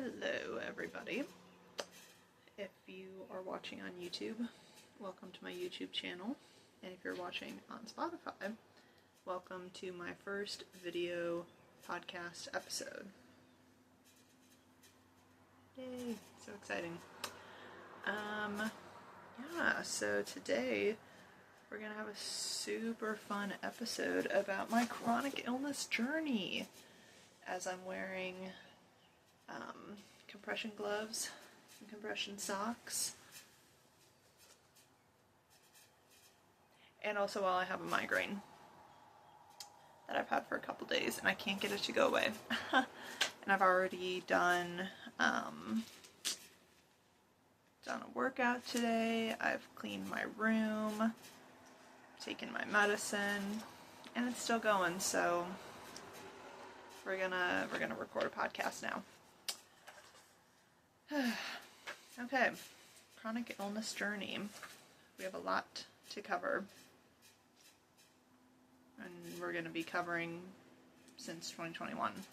Hello everybody. If you are watching on YouTube, welcome to my YouTube channel. And if you're watching on Spotify, welcome to my first video podcast episode. Yay, so exciting. So today we're gonna have a super fun episode about my chronic illness journey, as I'm wearing compression gloves and compression socks, and also while I have a migraine that I've had for a couple days and I can't get it to go away. And I've already done a workout today. I've cleaned my room, taken my medicine, and it's still going. So we're gonna record a podcast now. Okay, chronic illness journey. We have a lot to cover, and we're gonna be covering since 2021.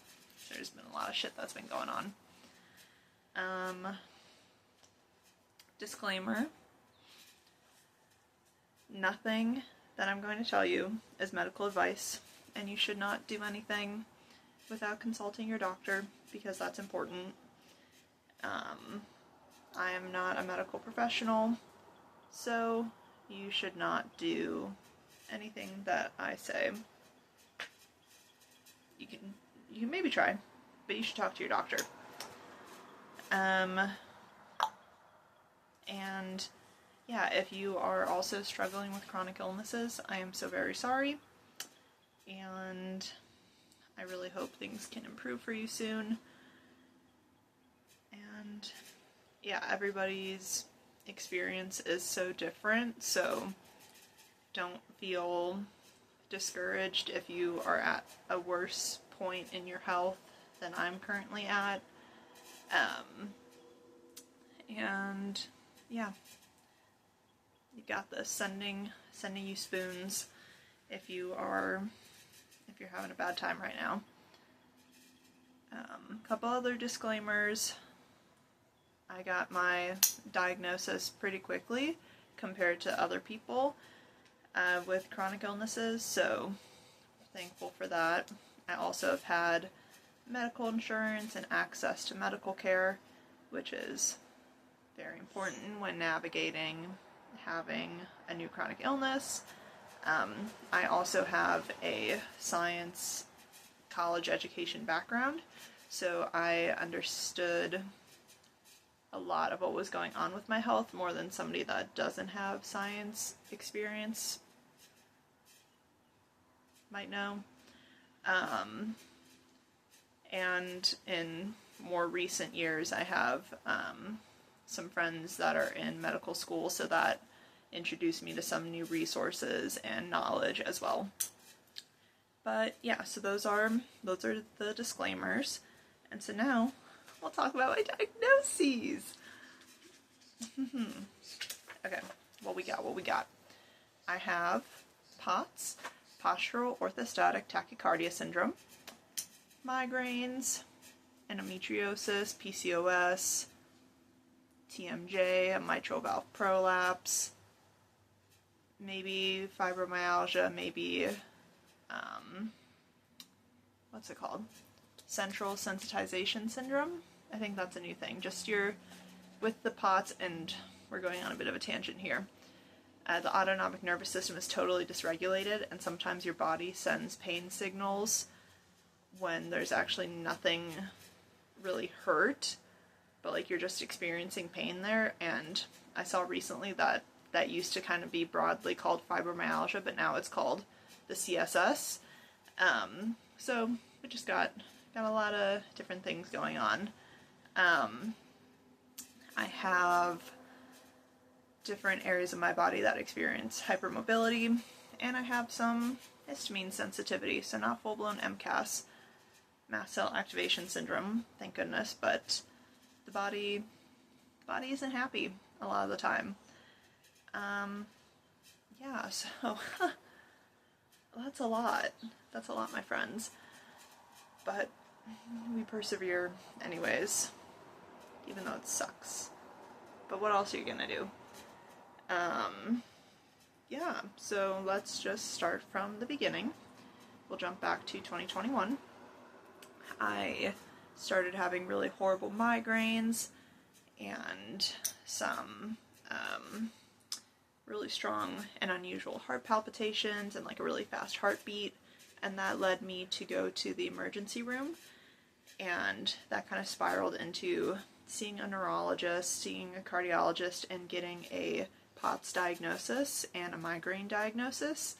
There's been a lot of shit that's been going on. Disclaimer: nothing that I'm going to tell you is medical advice, and you should not do anything without consulting your doctor, because that's important. I am not a medical professional, so you should not do anything that I say. You can maybe try, but you should talk to your doctor. And yeah, if you are also struggling with chronic illnesses, I am so very sorry, and I really hope things can improve for you soon. And yeah, everybody's experience is so different, so don't feel discouraged if you are at a worse point in your health than I'm currently at. And yeah, you got this. Sending you spoons if you're having a bad time right now. A couple other disclaimers. I got my diagnosis pretty quickly compared to other people with chronic illnesses, so thankful for that. I also have had medical insurance and access to medical care, which is very important when navigating having a new chronic illness. I also have a science college education background, so I understood a lot of what was going on with my health more than somebody that doesn't have science experience might know. And in more recent years, I have some friends that are in medical school, so that introduced me to some new resources and knowledge as well. But yeah, so those are the disclaimers. And so now we'll talk about my diagnoses. Okay, what we got? I have POTS, postural orthostatic tachycardia syndrome, migraines, endometriosis, PCOS, TMJ, a mitral valve prolapse, maybe fibromyalgia, maybe, what's it called? Central sensitization syndrome. I think that's a new thing. Just with the POTS, and we're going on a bit of a tangent here. The autonomic nervous system is totally dysregulated, and sometimes your body sends pain signals when there's actually nothing really hurt, but like you're just experiencing pain there. And I saw recently that used to kind of be broadly called fibromyalgia, but now it's called the CSS. So we just got a lot of different things going on. I have different areas of my body that experience hypermobility, and I have some histamine sensitivity, so not full-blown MCAS, mast cell activation syndrome, thank goodness, but the body isn't happy a lot of the time. Yeah, so that's a lot, my friends, but we persevere anyways. even though it sucks. But what else are you gonna do? Yeah, so let's just start from the beginning. We'll jump back to 2021. I started having really horrible migraines and some really strong and unusual heart palpitations and like a really fast heartbeat, and that led me to go to the emergency room, and that kind of spiraled into seeing a neurologist, seeing a cardiologist, and getting a POTS diagnosis and a migraine diagnosis.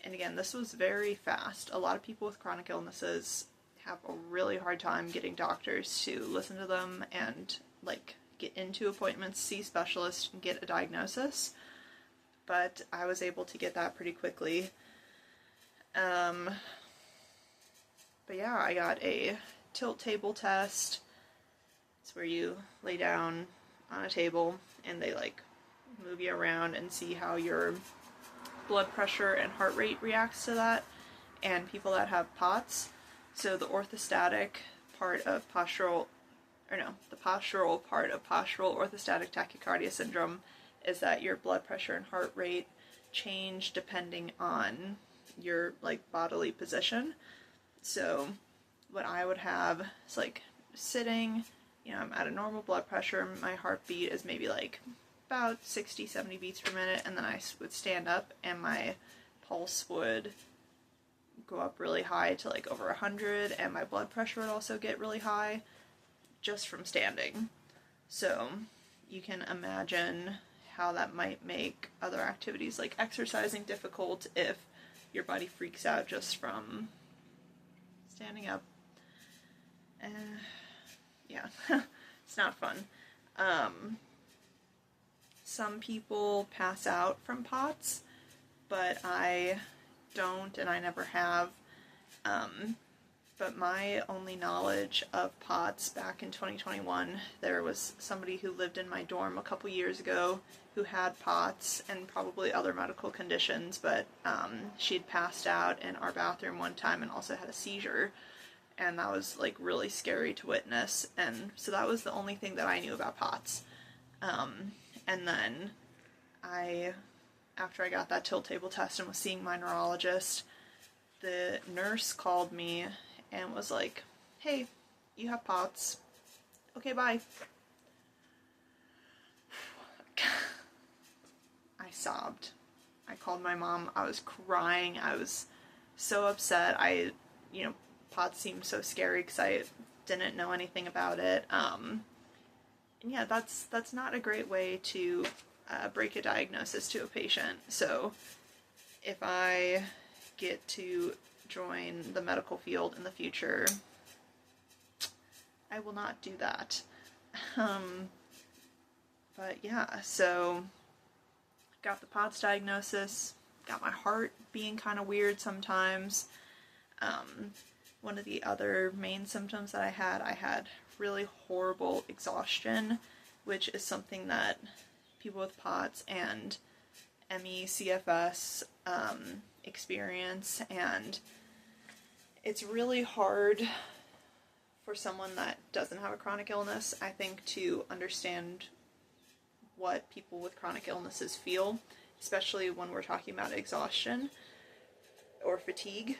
And again, this was very fast. A lot of people with chronic illnesses have a really hard time getting doctors to listen to them and like get into appointments, see specialists, and get a diagnosis. But I was able to get that pretty quickly. But yeah, I got a tilt table test. It's where you lay down on a table and they like move you around and see how your blood pressure and heart rate reacts to that. And people that have POTS, so the orthostatic part of postural part of postural orthostatic tachycardia syndrome is that your blood pressure and heart rate change depending on your like bodily position. So what I would have is like sitting, I'm at a normal blood pressure, my heartbeat is maybe like about 60-70 beats per minute, and then I would stand up and my pulse would go up really high to like over 100, and my blood pressure would also get really high just from standing. So you can imagine how that might make other activities like exercising difficult if your body freaks out just from standing up. Yeah, it's not fun. Some people pass out from POTS, but I don't, and I never have. But my only knowledge of POTS back in 2021, there was somebody who lived in my dorm a couple years ago who had POTS and probably other medical conditions, but she'd passed out in our bathroom one time and also had a seizure, and that was like really scary to witness. And so that was the only thing that I knew about POTS. And then after I got that tilt table test and was seeing my neurologist, the nurse called me and was like, "Hey, you have POTS. Okay, bye." I sobbed. I called my mom. I was crying. I was so upset. POTS seemed so scary because I didn't know anything about it. And yeah, that's not a great way to break a diagnosis to a patient. So if I get to join the medical field in the future, I will not do that. But yeah, so got the POTS diagnosis, got my heart being kind of weird sometimes. One of the other main symptoms that I had really horrible exhaustion, which is something that people with POTS and ME/CFS experience, and it's really hard for someone that doesn't have a chronic illness, I think, to understand what people with chronic illnesses feel, especially when we're talking about exhaustion or fatigue,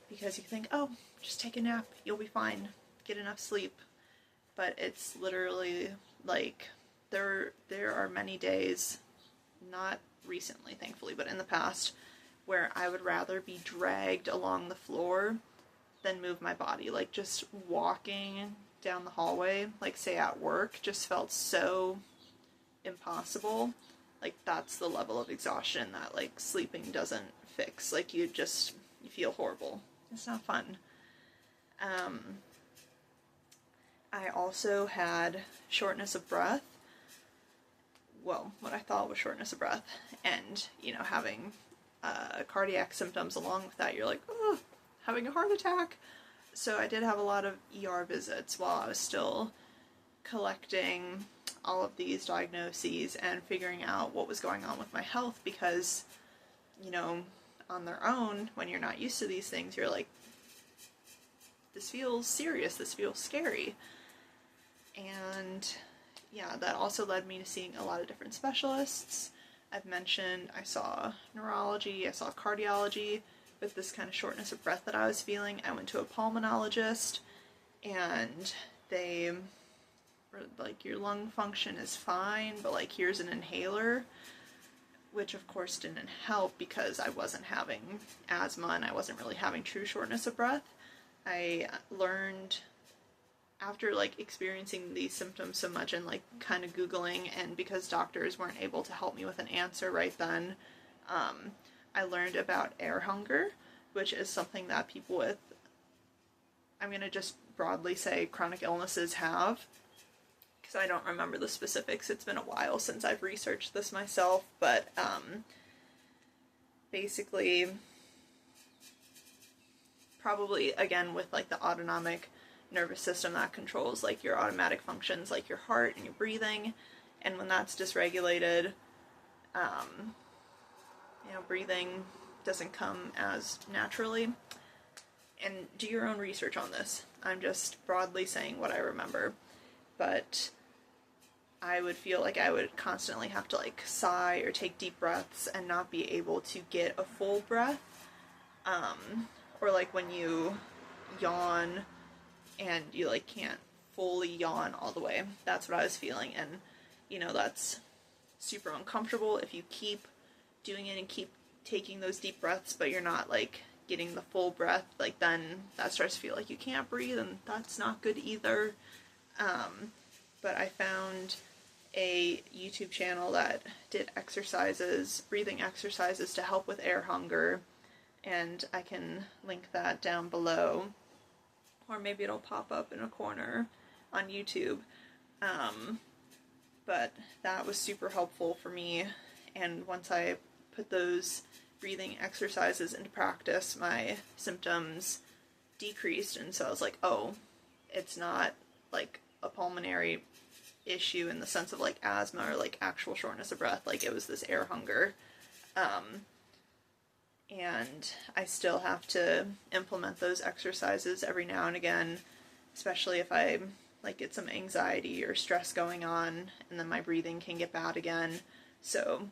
because you think, oh, just take a nap, you'll be fine, get enough sleep, but it's literally like there are many days, not recently thankfully, but in the past, where I would rather be dragged along the floor than move my body. Like just walking down the hallway, like say at work, just felt so impossible. Like that's the level of exhaustion that like sleeping doesn't fix. Like you feel horrible. It's not fun. I also had shortness of breath. Well, what I thought was shortness of breath, and having cardiac symptoms along with that. You're like, oh, having a heart attack. So I did have a lot of ER visits while I was still collecting all of these diagnoses and figuring out what was going on with my health, because on their own, when you're not used to these things, you're like, this feels serious, this feels scary. And yeah, that also led me to seeing a lot of different specialists. I've mentioned I saw neurology, I saw cardiology. With this kind of shortness of breath that I was feeling, I went to a pulmonologist, and they were like, your lung function is fine, but like, here's an inhaler, which of course didn't help because I wasn't having asthma and I wasn't really having true shortness of breath. I learned after like experiencing these symptoms so much and like kind of Googling, and because doctors weren't able to help me with an answer right then, I learned about air hunger, which is something that people with, I'm going to just broadly say, chronic illnesses have, because I don't remember the specifics. It's been a while since I've researched this myself, but basically, probably again with like the autonomic nervous system that controls like your automatic functions like your heart and your breathing, and when that's dysregulated, breathing doesn't come as naturally. And do your own research on this. I'm just broadly saying what I remember. But I would feel like I would constantly have to like sigh or take deep breaths and not be able to get a full breath. Or like when you yawn and you like can't fully yawn all the way. That's what I was feeling. And that's super uncomfortable if you keep doing it and keep taking those deep breaths, but you're not like getting the full breath. Like then that starts to feel like you can't breathe, and that's not good either. But I found a YouTube channel that did exercises, breathing exercises to help with air hunger, and I can link that down below, or maybe it'll pop up in a corner on YouTube. But that was super helpful for me, and once I put those breathing exercises into practice, my symptoms decreased, and so I was like, oh, it's not like a pulmonary issue in the sense of like asthma or like actual shortness of breath. Like it was this air hunger. And I still have to implement those exercises every now and again, especially if I like get some anxiety or stress going on, and then my breathing can get bad again. So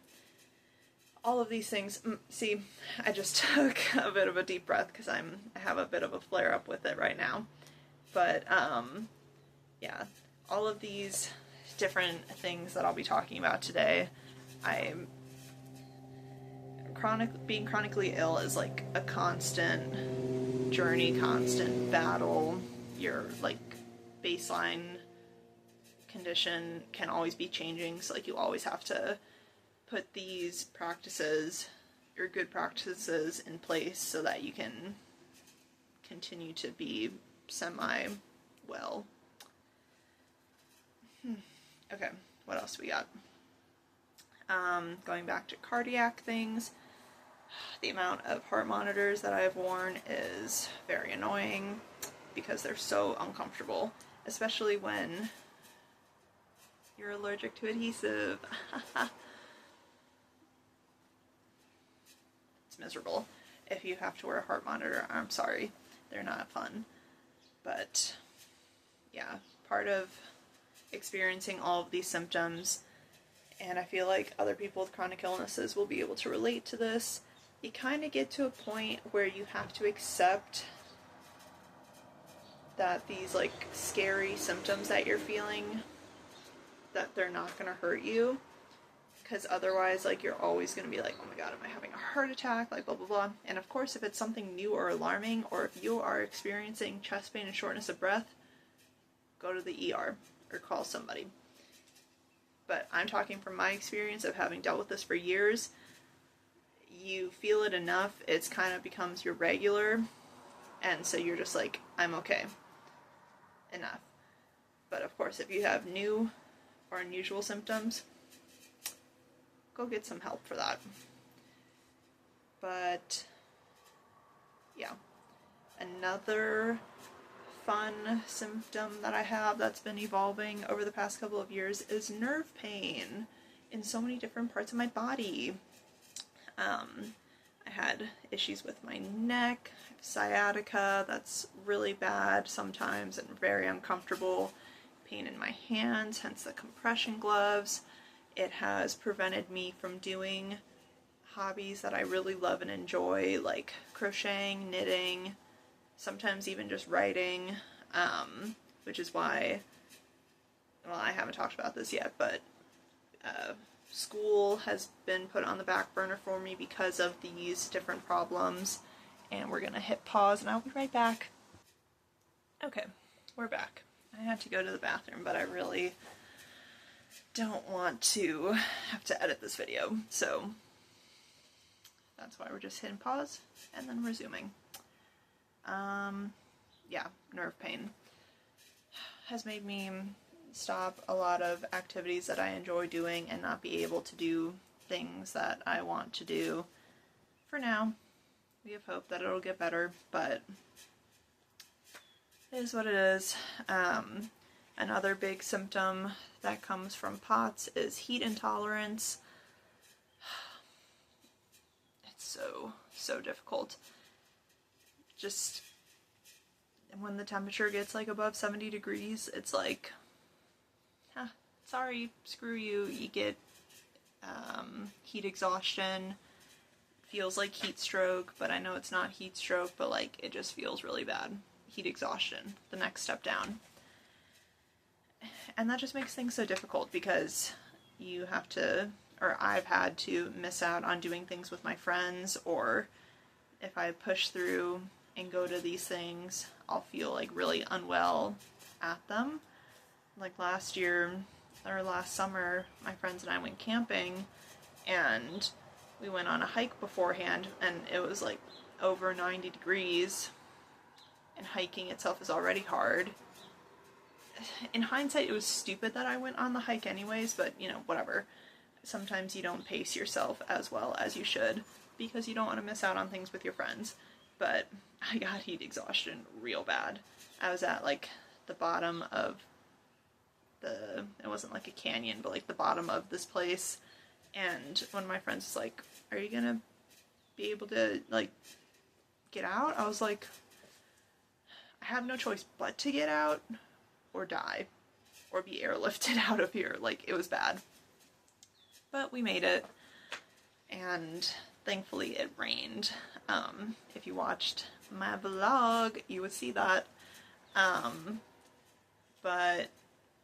all of these things, see, I just took a bit of a deep breath because I have a bit of a flare up with it right now. But yeah, all of these different things that I'll be talking about today, being chronically ill is like a constant journey, constant battle. Your like baseline condition can always be changing, so like you always have to put these practices, your good practices, in place so that you can continue to be semi-well. Okay, what else we got? Going back to cardiac things, the amount of heart monitors that I have worn is very annoying because they're so uncomfortable, especially when you're allergic to adhesive. It's miserable. If you have to wear a heart monitor, I'm sorry, they're not fun. But yeah, part of experiencing all of these symptoms, and I feel like other people with chronic illnesses will be able to relate to this, you kind of get to a point where you have to accept that these like scary symptoms that you're feeling, that they're not going to hurt you, because otherwise like you're always going to be like, oh my god, am I having a heart attack, like blah blah blah. And of course, if it's something new or alarming, or if you are experiencing chest pain and shortness of breath, go to the ER or call somebody. But I'm talking from my experience of having dealt with this for years. You feel it enough, it's kind of becomes your regular, and so you're just like, I'm okay, enough. But of course, if you have new or unusual symptoms, go get some help for that. But yeah, another fun symptom that I have that's been evolving over the past couple of years is nerve pain in so many different parts of my body. I had issues with my neck, sciatica, that's really bad sometimes and very uncomfortable. pain in my hands, hence the compression gloves. It has prevented me from doing hobbies that I really love and enjoy, like crocheting, knitting, sometimes even just writing, which is why, well, I haven't talked about this yet, but school has been put on the back burner for me because of these different problems, and we're gonna hit pause and I'll be right back. Okay, we're back. I had to go to the bathroom, but I really don't want to have to edit this video, so that's why we're just hitting pause and then resuming. Yeah, nerve pain has made me stop a lot of activities that I enjoy doing and not be able to do things that I want to do. For now, we have hope that it'll get better, but it is what it is. Another big symptom that comes from POTS is heat intolerance. It's so difficult. Just when the temperature gets like above 70 degrees, it's like, sorry, screw you. You get heat exhaustion. Feels like heat stroke, but I know it's not heat stroke, but like it just feels really bad. Heat exhaustion, the next step down. And that just makes things so difficult because you have to, or I've had to miss out on doing things with my friends, or if I push through and go to these things, I'll feel like really unwell at them. Like last year, or last summer, my friends and I went camping, and we went on a hike beforehand, and it was like over 90 degrees, and hiking itself is already hard. In hindsight, it was stupid that I went on the hike anyways, but you know, whatever. Sometimes you don't pace yourself as well as you should because you don't want to miss out on things with your friends. But I got heat exhaustion real bad. I was at like the bottom of it wasn't like a canyon, but like the bottom of this place, and one of my friends was like, "Are you gonna be able to like get out?" I was like, I have no choice but to get out or die or be airlifted out of here. Like, it was bad. But we made it, and thankfully it rained. If you watched my vlog, you would see that. But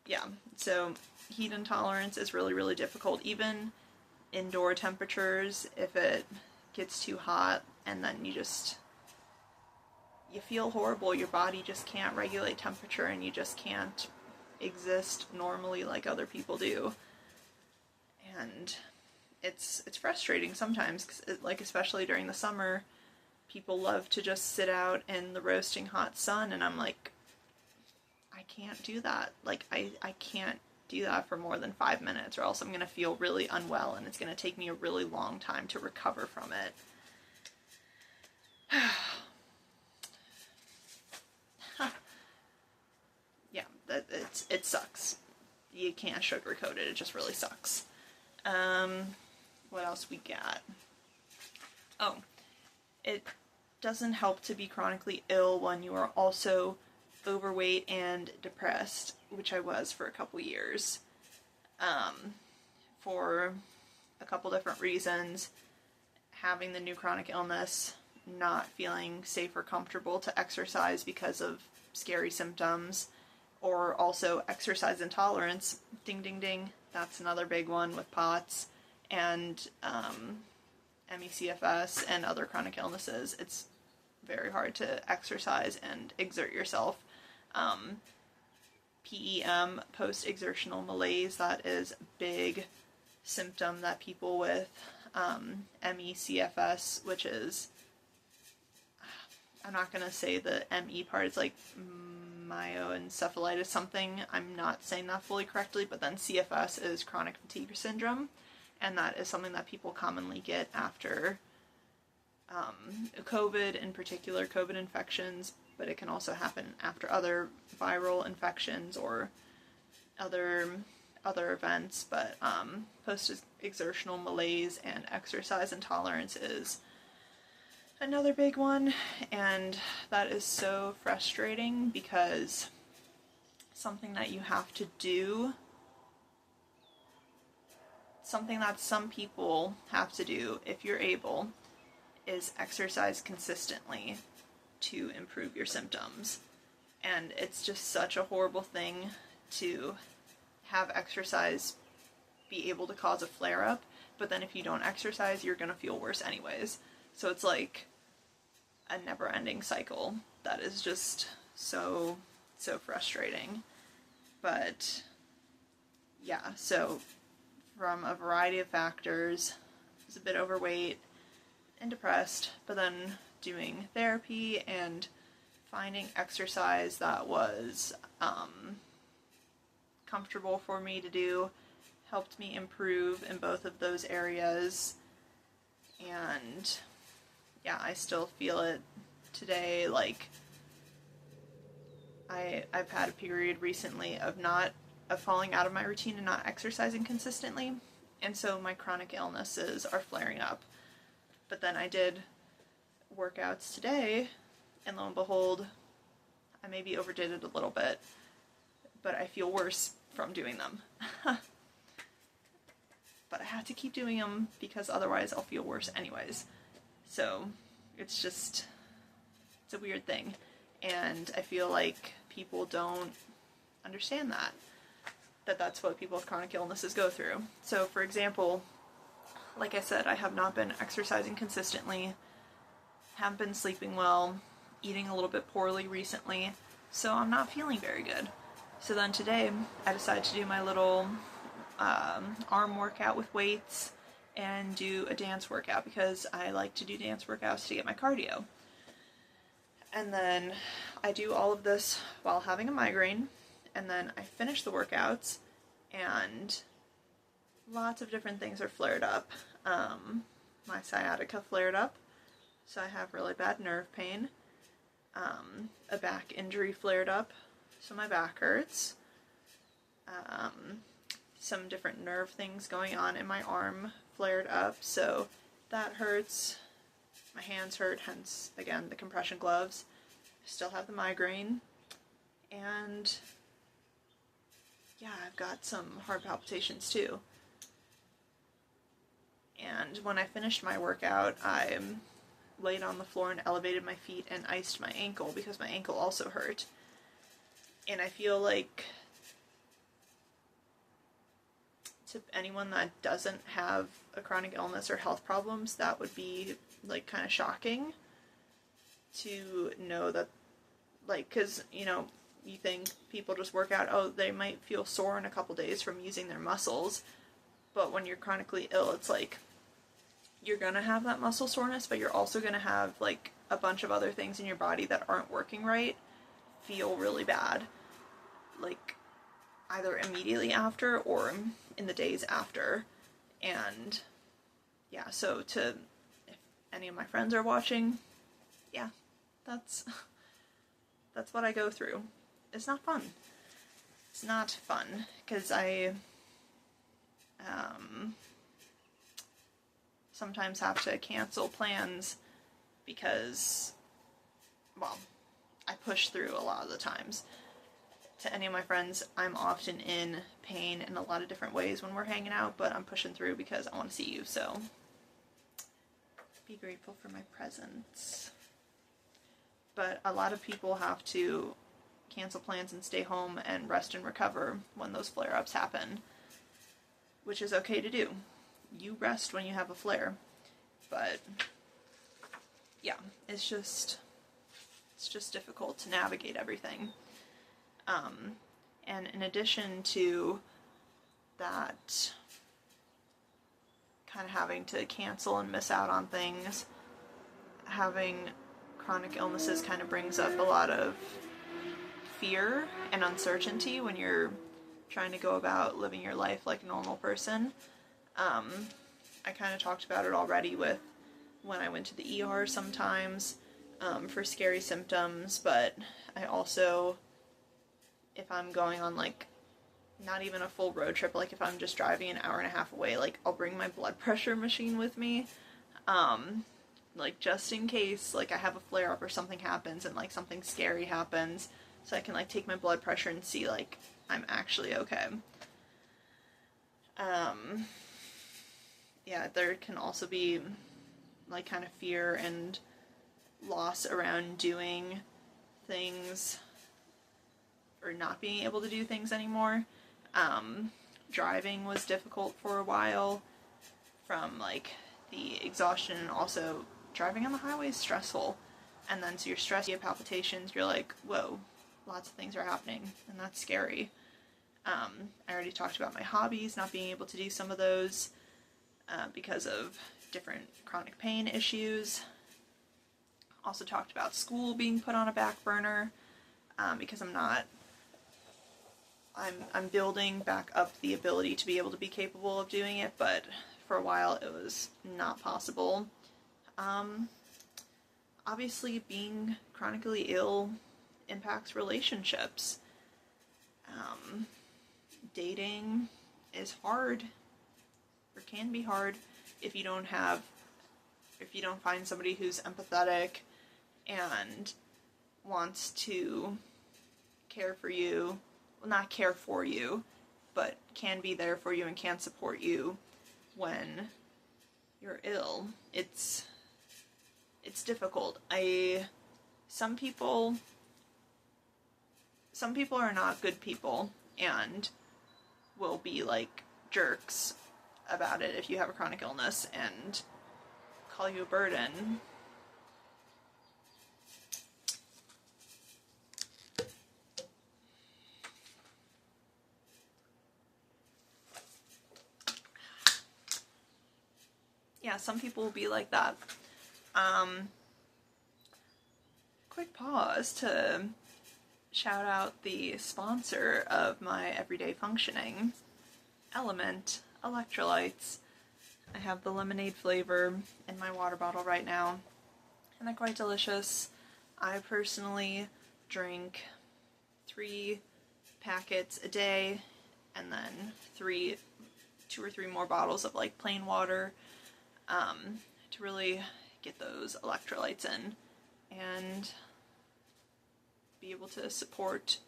yeah, so heat intolerance is really difficult. Even indoor temperatures, if it gets too hot and then you feel horrible, your body just can't regulate temperature and you just can't exist normally like other people do. And it's frustrating sometimes, 'cause like especially during the summer, people love to just sit out in the roasting hot sun, and I'm like, I can't do that. Like, I can't do that for more than 5 minutes, or else I'm gonna feel really unwell and it's gonna take me a really long time to recover from it. Yeah, it sucks. You can't sugarcoat it, it just really sucks. What else we got? Oh, it doesn't help to be chronically ill when you are also overweight and depressed, which I was for a couple years. For a couple different reasons. Having the new chronic illness, not feeling safe or comfortable to exercise because of scary symptoms, or also exercise intolerance. Ding ding ding, that's another big one with POTS and ME/CFS and other chronic illnesses. It's very hard to exercise and exert yourself. PEM, post-exertional malaise, that is a big symptom that people with ME/CFS, which is, I'm not going to say the ME part, it's like myoencephalitis something, I'm not saying that fully correctly, but then CFS is chronic fatigue syndrome, and that is something that people commonly get after COVID, in particular COVID infections, but it can also happen after other viral infections or other events. But post-exertional malaise and exercise intolerance is another big one, and that is so frustrating because something that you have to do, something that some people have to do if you're able, is exercise consistently to improve your symptoms. And it's just such a horrible thing to have exercise be able to cause a flare-up, but then if you don't exercise, you're gonna feel worse anyways. So it's like a never-ending cycle that is just so frustrating. But yeah, so from a variety of factors, I was a bit overweight and depressed, but then doing therapy and finding exercise that was comfortable for me to do helped me improve in both of those areas. And yeah, I still feel it today. Like I've had a period recently of falling out of my routine and not exercising consistently, and so my chronic illnesses are flaring up. But then I did workouts today, and lo and behold, I maybe overdid it a little bit, but I feel worse from doing them. But I have to keep doing them because otherwise I'll feel worse anyways. So it's a weird thing. And I feel like people don't understand that's what people with chronic illnesses go through. So for example, like I said, I have not been exercising consistently, haven't been sleeping well, eating a little bit poorly recently, so I'm not feeling very good. So then today, I decided to do my little arm workout with weights and do a dance workout because I like to do dance workouts to get my cardio. And then I do all of this while having a migraine, and then I finish the workouts, and lots of different things are flared up. My sciatica flared up, so I have really bad nerve pain. A back injury flared up, so my back hurts. Some different nerve things going on in my arm flared up, so that hurts. My hands hurt, hence, again, the compression gloves. I still have the migraine, and yeah, I've got some heart palpitations too. And when I finished my workout, I laid on the floor and elevated my feet and iced my ankle because my ankle also hurt. And I feel like to anyone that doesn't have a chronic illness or health problems, that would be like kind of shocking to know that, like, because you think people just work out, oh, they might feel sore in a couple days from using their muscles, but when you're chronically ill, it's like you're gonna have that muscle soreness, but you're also gonna have like a bunch of other things in your body that aren't working right feel really bad, like either immediately after or in the days after. And yeah, so if any of my friends are watching, yeah, that's what I go through. It's not fun. It's not fun because I sometimes have to cancel plans because, well, I push through a lot of the times. To any of my friends, I'm often in pain in a lot of different ways when we're hanging out, but I'm pushing through because I want to see you, so be grateful for my presence. But a lot of people have to cancel plans and stay home and rest and recover when those flare-ups happen, which is okay to do. You rest when you have a flare, but yeah, it's just difficult to navigate everything. And in addition to that, kind of having to cancel and miss out on things, having chronic illnesses kind of brings up a lot of fear and uncertainty when you're trying to go about living your life like a normal person. I kind of talked about it already with when I went to the ER sometimes for scary symptoms, but I also, if I'm going on like not even a full road trip, like if I'm just driving an hour and a half away, like I'll bring my blood pressure machine with me, like just in case like I have a flare up or something happens and like something scary happens, so I can like take my blood pressure and see like I'm actually okay. Yeah, there can also be like kind of fear and loss around doing things or not being able to do things anymore. Driving was difficult for a while from like the exhaustion, and also driving on the highway is stressful. And then so you're stressed, you have palpitations, you're like, whoa, lots of things are happening, and that's scary. I already talked about my hobbies, not being able to do some of those because of different chronic pain issues. Also talked about school being put on a back burner because I'm building back up the ability to be able to be capable of doing it, but for a while it was not possible. Obviously being chronically ill impacts relationships. Dating is hard, or can be hard, if you don't find somebody who's empathetic and wants to care for you. Well, not care for you, but can be there for you and can support you when you're ill. It's difficult. Some people are not good people and will be like jerks about it if you have a chronic illness and call you a burden. Yeah, some people will be like that. Quick pause to shout out the sponsor of my everyday functioning, Element electrolytes. I have the lemonade flavor in my water bottle right now, and they're quite delicious. I personally drink 3 packets a day, and then 2 or 3 more bottles of like plain water to really get those electrolytes in and be able to support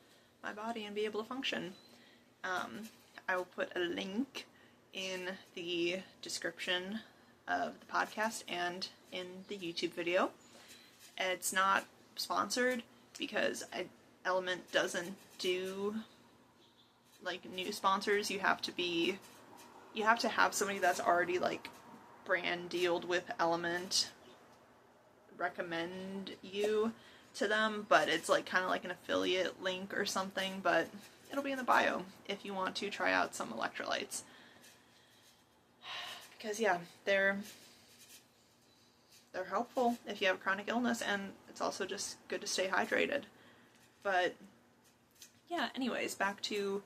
my body and be able to function. I will put a link in the description of the podcast and in the YouTube video. It's not sponsored because Element doesn't do like new sponsors. You have to have somebody that's already like brand dealed with Element recommend you to them, but it's like kind of like an affiliate link or something, but it'll be in the bio if you want to try out some electrolytes. Because yeah, they're helpful if you have a chronic illness, and it's also just good to stay hydrated. But yeah, anyways, back to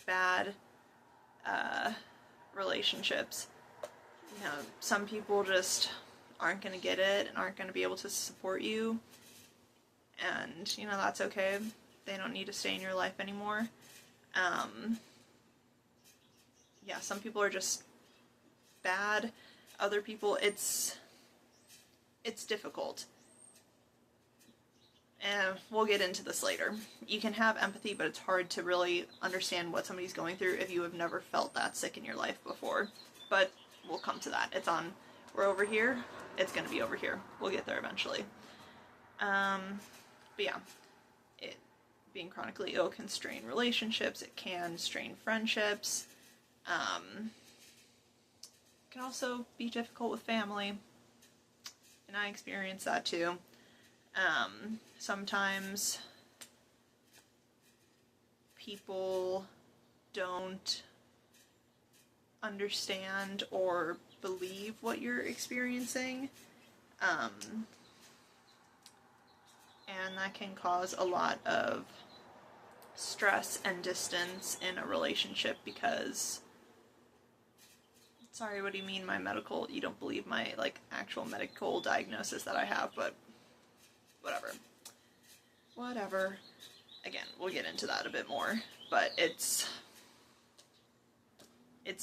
bad relationships. You know, some people just aren't going to get it and aren't going to be able to support you, and you know, that's okay. They don't need to stay in your life anymore. Yeah, some people are just bad. Other people, it's difficult. And we'll get into this later. You can have empathy, but it's hard to really understand what somebody's going through if you have never felt that sick in your life before. But we'll come to that. We're over here. It's going to be over here. We'll get there eventually. But yeah, being chronically ill can strain relationships. It can strain friendships. It can also be difficult with family. And I experience that too. Sometimes people don't understand or believe what you're experiencing. And that can cause a lot of stress and distance in a relationship because, sorry, what do you mean you don't believe my, like, actual medical diagnosis that I have, but whatever. Again, we'll get into that a bit more, but it's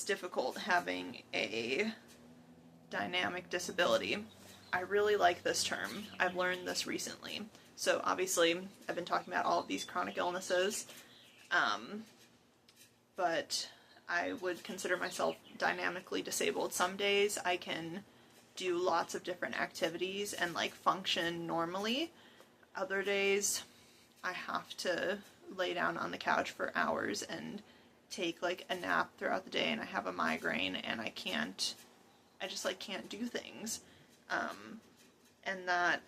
difficult having a dynamic disability. I really like this term. I've learned this recently. So obviously I've been talking about all of these chronic illnesses, but I would consider myself dynamically disabled. Some days I can do lots of different activities and like function normally. Other days I have to lay down on the couch for hours and take like a nap throughout the day, and I have a migraine and I just like can't do things. And that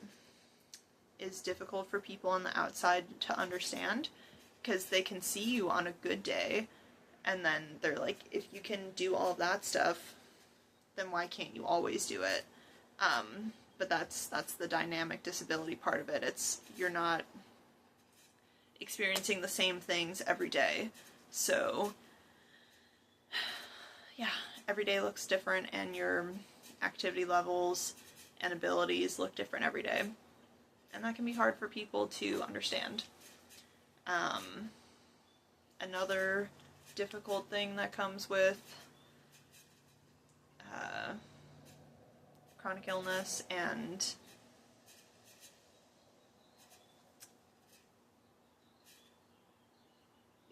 is difficult for people on the outside to understand, because they can see you on a good day and then they're like, if you can do all of that stuff, then why can't you always do it? But that's the dynamic disability part of it. It's, you're not experiencing the same things every day. So yeah, every day looks different, and your activity levels and abilities look different every day. And that can be hard for people to understand. Another difficult thing that comes with chronic illness and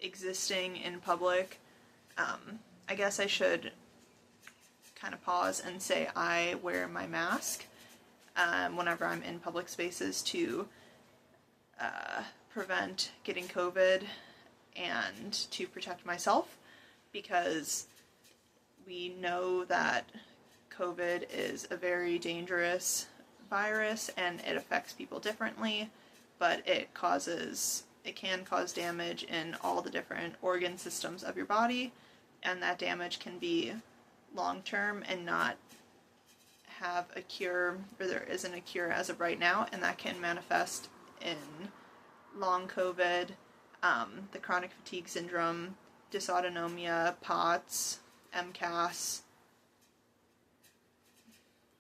existing in public, I guess I should kind of pause and say I wear my mask whenever I'm in public spaces to prevent getting COVID and to protect myself, because we know that COVID is a very dangerous virus and it affects people differently, but it can cause damage in all the different organ systems of your body, and that damage can be long-term and not have a cure, or there isn't a cure as of right now, and that can manifest in long COVID, the chronic fatigue syndrome, dysautonomia, POTS, MCAS.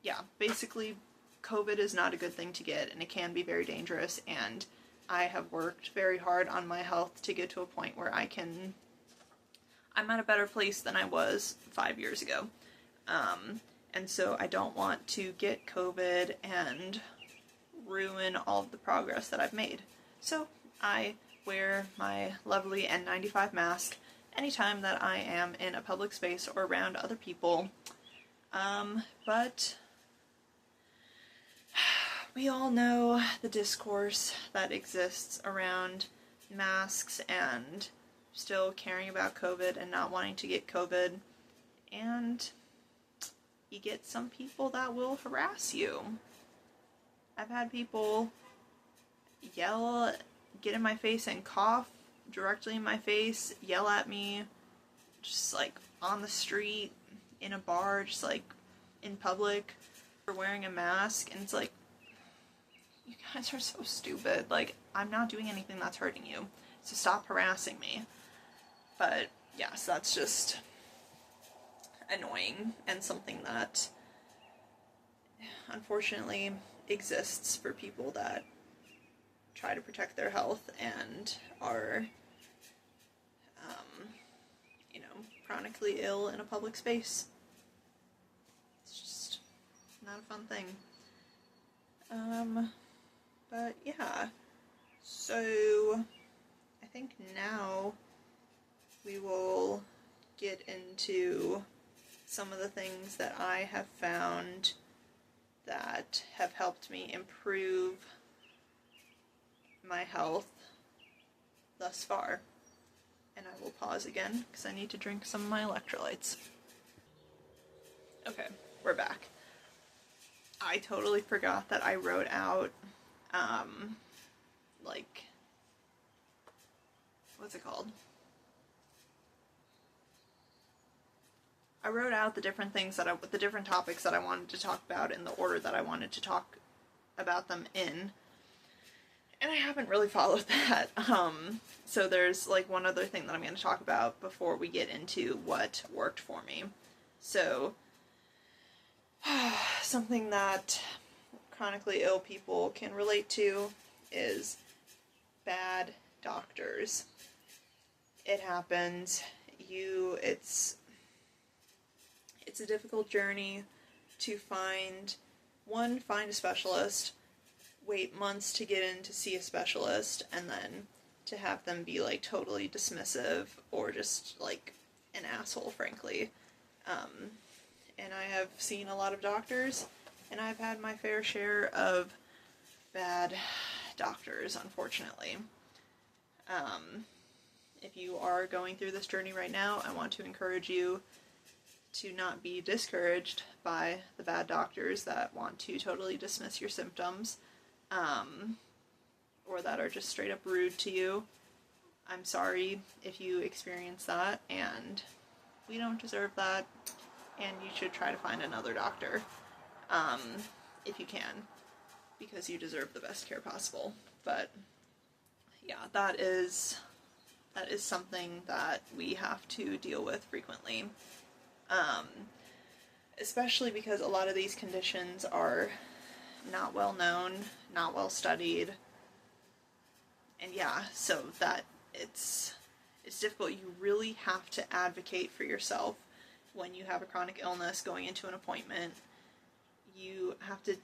Yeah, basically COVID is not a good thing to get, and it can be very dangerous, and I have worked very hard on my health to get to a point where I'm at a better place than I was 5 years ago. And so I don't want to get COVID and ruin all of the progress that I've made. So I wear my lovely N95 mask anytime that I am in a public space or around other people. But we all know the discourse that exists around masks and still caring about COVID and not wanting to get COVID. And you get some people that will harass you. I've had people yell, get in my face and cough directly in my face, yell at me, just like on the street, in a bar, just like in public, for wearing a mask. And it's like, you guys are so stupid. Like, I'm not doing anything that's hurting you, so stop harassing me. But yes, that's just annoying, and something that unfortunately exists for people that try to protect their health and are chronically ill in a public space. It's just not a fun thing. But yeah, so I think now we will get into some of the things that I have found that have helped me improve my health thus far. And I will pause again because I need to drink some of my electrolytes. Okay, we're back. I totally forgot that I wrote out, what's it called? I wrote out the different things the different topics that I wanted to talk about in the order that I wanted to talk about them in. And I haven't really followed that. So there's one other thing that I'm going to talk about before we get into what worked for me. So, something that chronically ill people can relate to is bad doctors. It happens. It's a difficult journey to find a specialist wait months to get in to see a specialist, and then to have them be like totally dismissive or just like an asshole, frankly. And I have seen a lot of doctors, and I've had my fair share of bad doctors, unfortunately. If you are going through this journey right now, I want to encourage you to not be discouraged by the bad doctors that want to totally dismiss your symptoms, or that are just straight up rude to you. I'm sorry if you experience that, and we don't deserve that, and you should try to find another doctor, if you can, because you deserve the best care possible. But yeah, that is something that we have to deal with frequently, especially because a lot of these conditions are not well known, not well studied, and yeah, so that it's difficult. You really have to advocate for yourself when you have a chronic illness going into an appointment. You have to,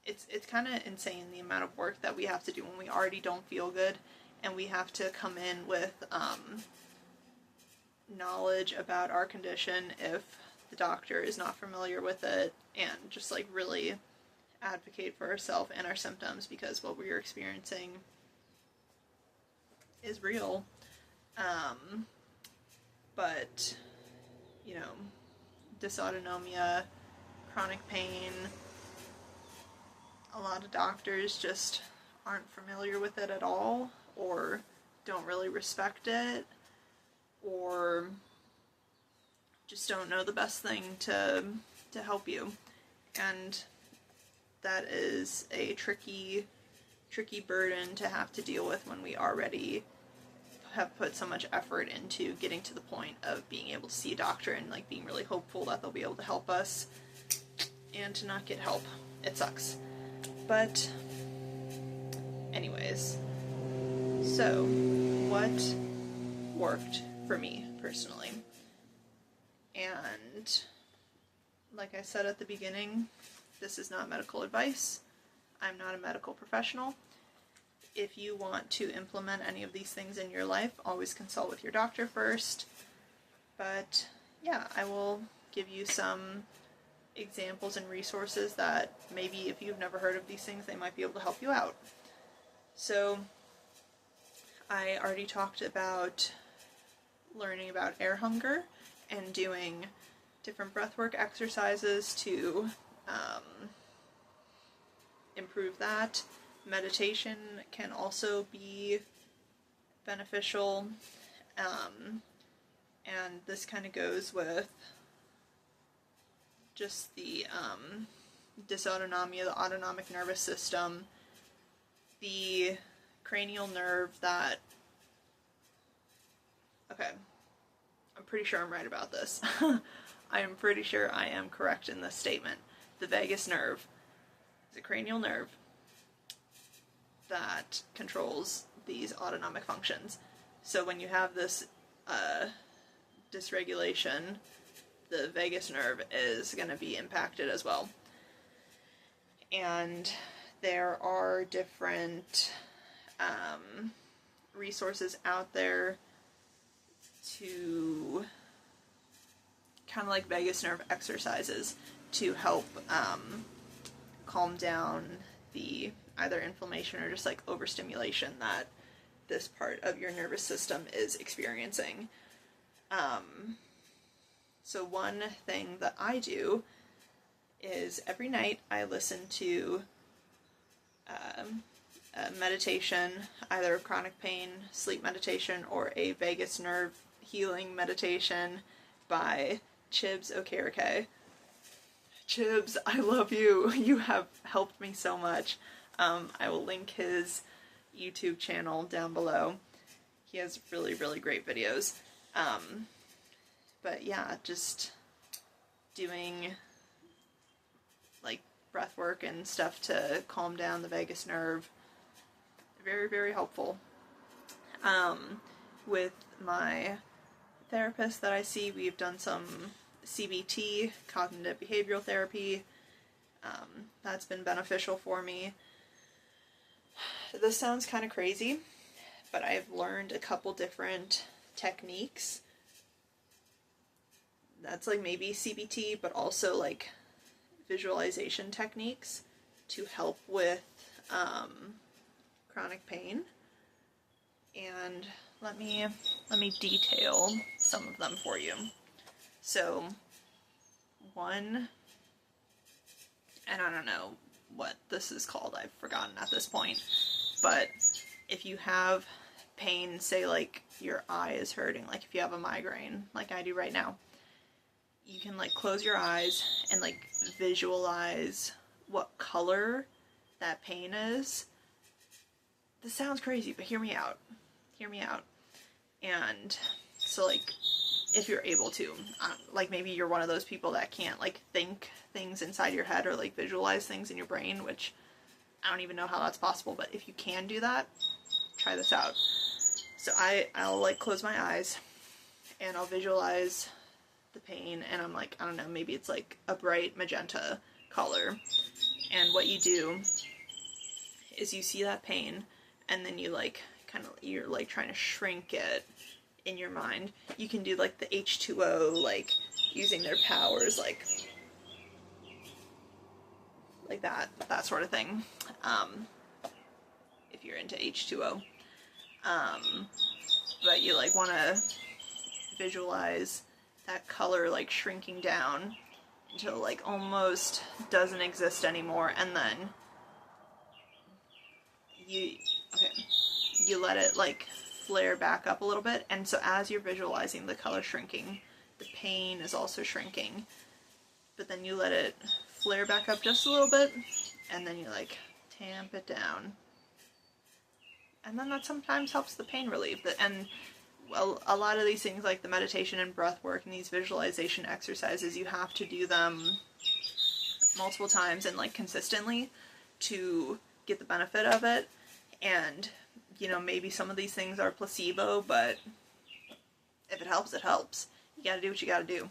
it's kind of insane the amount of work that we have to do when we already don't feel good, and we have to come in with knowledge about our condition if the doctor is not familiar with it, and just like really advocate for ourselves and our symptoms, because what we're experiencing is real. But, you know, dysautonomia, chronic pain, a lot of doctors just aren't familiar with it at all, or don't really respect it, or just don't know the best thing to help you. And that is a tricky burden to have to deal with when we already have put so much effort into getting to the point of being able to see a doctor and like being really hopeful that they'll be able to help us, and to not get help. It sucks. But anyways, so what worked for me personally? And like I said at the beginning, this is not medical advice. I'm not a medical professional. If you want to implement any of these things in your life, always consult with your doctor first. But yeah, I will give you some examples and resources that maybe if you've never heard of these things, they might be able to help you out. So I already talked about learning about air hunger and doing different breathwork exercises to improve that. Meditation can also be beneficial, and this kind of goes with just the dysautonomia, the autonomic nervous system, the cranial nerve that, okay, I'm pretty sure I'm right about this. I am pretty sure I am correct in this statement. The vagus nerve is a cranial nerve that controls these autonomic functions. So when you have this dysregulation, the vagus nerve is going to be impacted as well. And there are different resources out there to kind of like vagus nerve exercises to help calm down the either inflammation or just like overstimulation that this part of your nervous system is experiencing. So one thing that I do is every night I listen to a meditation, either a chronic pain sleep meditation or a vagus nerve healing meditation by Chibs Okereke. Chibs, I love you. You have helped me so much. I will link his YouTube channel down below. He has really, really great videos. But yeah, just doing like breath work and stuff to calm down the vagus nerve. Very, very helpful. With my therapist that I see, we've done some CBT, cognitive behavioral therapy, That's been beneficial for me. This sounds kind of crazy, but I've learned a couple different techniques. That's like maybe CBT, but also like visualization techniques to help with chronic pain. And let me detail some of them for you. So one, and I don't know what this is called, I've forgotten at this point, but if you have pain, say like your eye is hurting, like if you have a migraine like I do right now, you can like close your eyes and like visualize what color that pain is. This sounds crazy, but hear me out. Hear me out. And so like if you're able to, like maybe you're one of those people that can't like think things inside your head or like visualize things in your brain, which I don't even know how that's possible, but if you can do that, try this out. So I'll like close my eyes and I'll visualize the pain, and I'm like, I don't know, maybe it's like a bright magenta color. And what you do is you see that pain and then you like you're like trying to shrink it in your mind. You can do like the H2O, like using their powers, like that sort of thing. If you're into H2O, but you like want to visualize that color like shrinking down until like almost doesn't exist anymore, and then you let it like flare back up a little bit. And so as you're visualizing the color shrinking, the pain is also shrinking, but then you let it flare back up just a little bit, and then you like tamp it down, and then that sometimes helps the pain relief. And well, a lot of these things like the meditation and breath work and these visualization exercises, you have to do them multiple times and like consistently to get the benefit of it. And you know, maybe some of these things are placebo, but if it helps, it helps. You gotta do what you gotta do.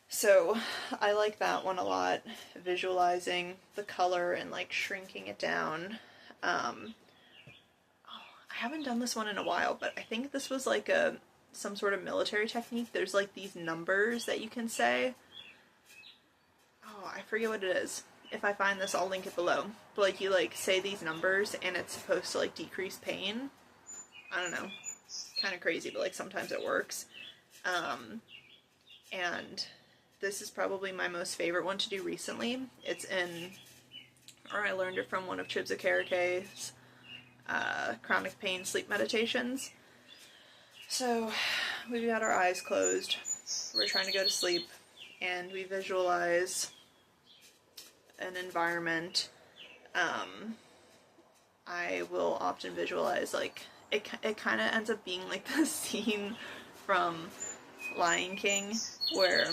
So I like that one a lot, visualizing the color and like shrinking it down. I haven't done this one in a while, but I think this was like some sort of military technique. There's like these numbers that you can say. Oh, I forget what it is. If I find this, I'll link it below. But like you like say these numbers and it's supposed to like decrease pain. I don't know. Kind of crazy, but like sometimes it works. And this is probably my most favorite one to do recently. I learned it from one of Chibsakarake's chronic pain sleep meditations. So we've got our eyes closed. We're trying to go to sleep, and we visualize an environment. I will often visualize like it kind of ends up being like the scene from Lion King where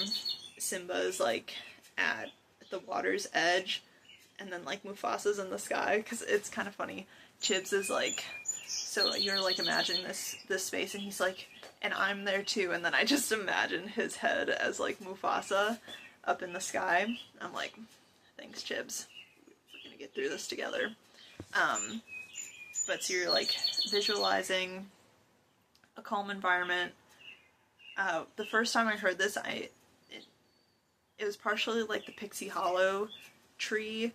Simba is like at the water's edge and then like Mufasa's in the sky, because it's kind of funny. Chibs is like, so you're like imagining this space, and he's like, and I'm there too, and then I just imagine his head as like Mufasa up in the sky. I'm like, thanks Chibs, we're gonna get through this together. But so you're like visualizing a calm environment. The first time I heard this, it was partially like the Pixie Hollow tree,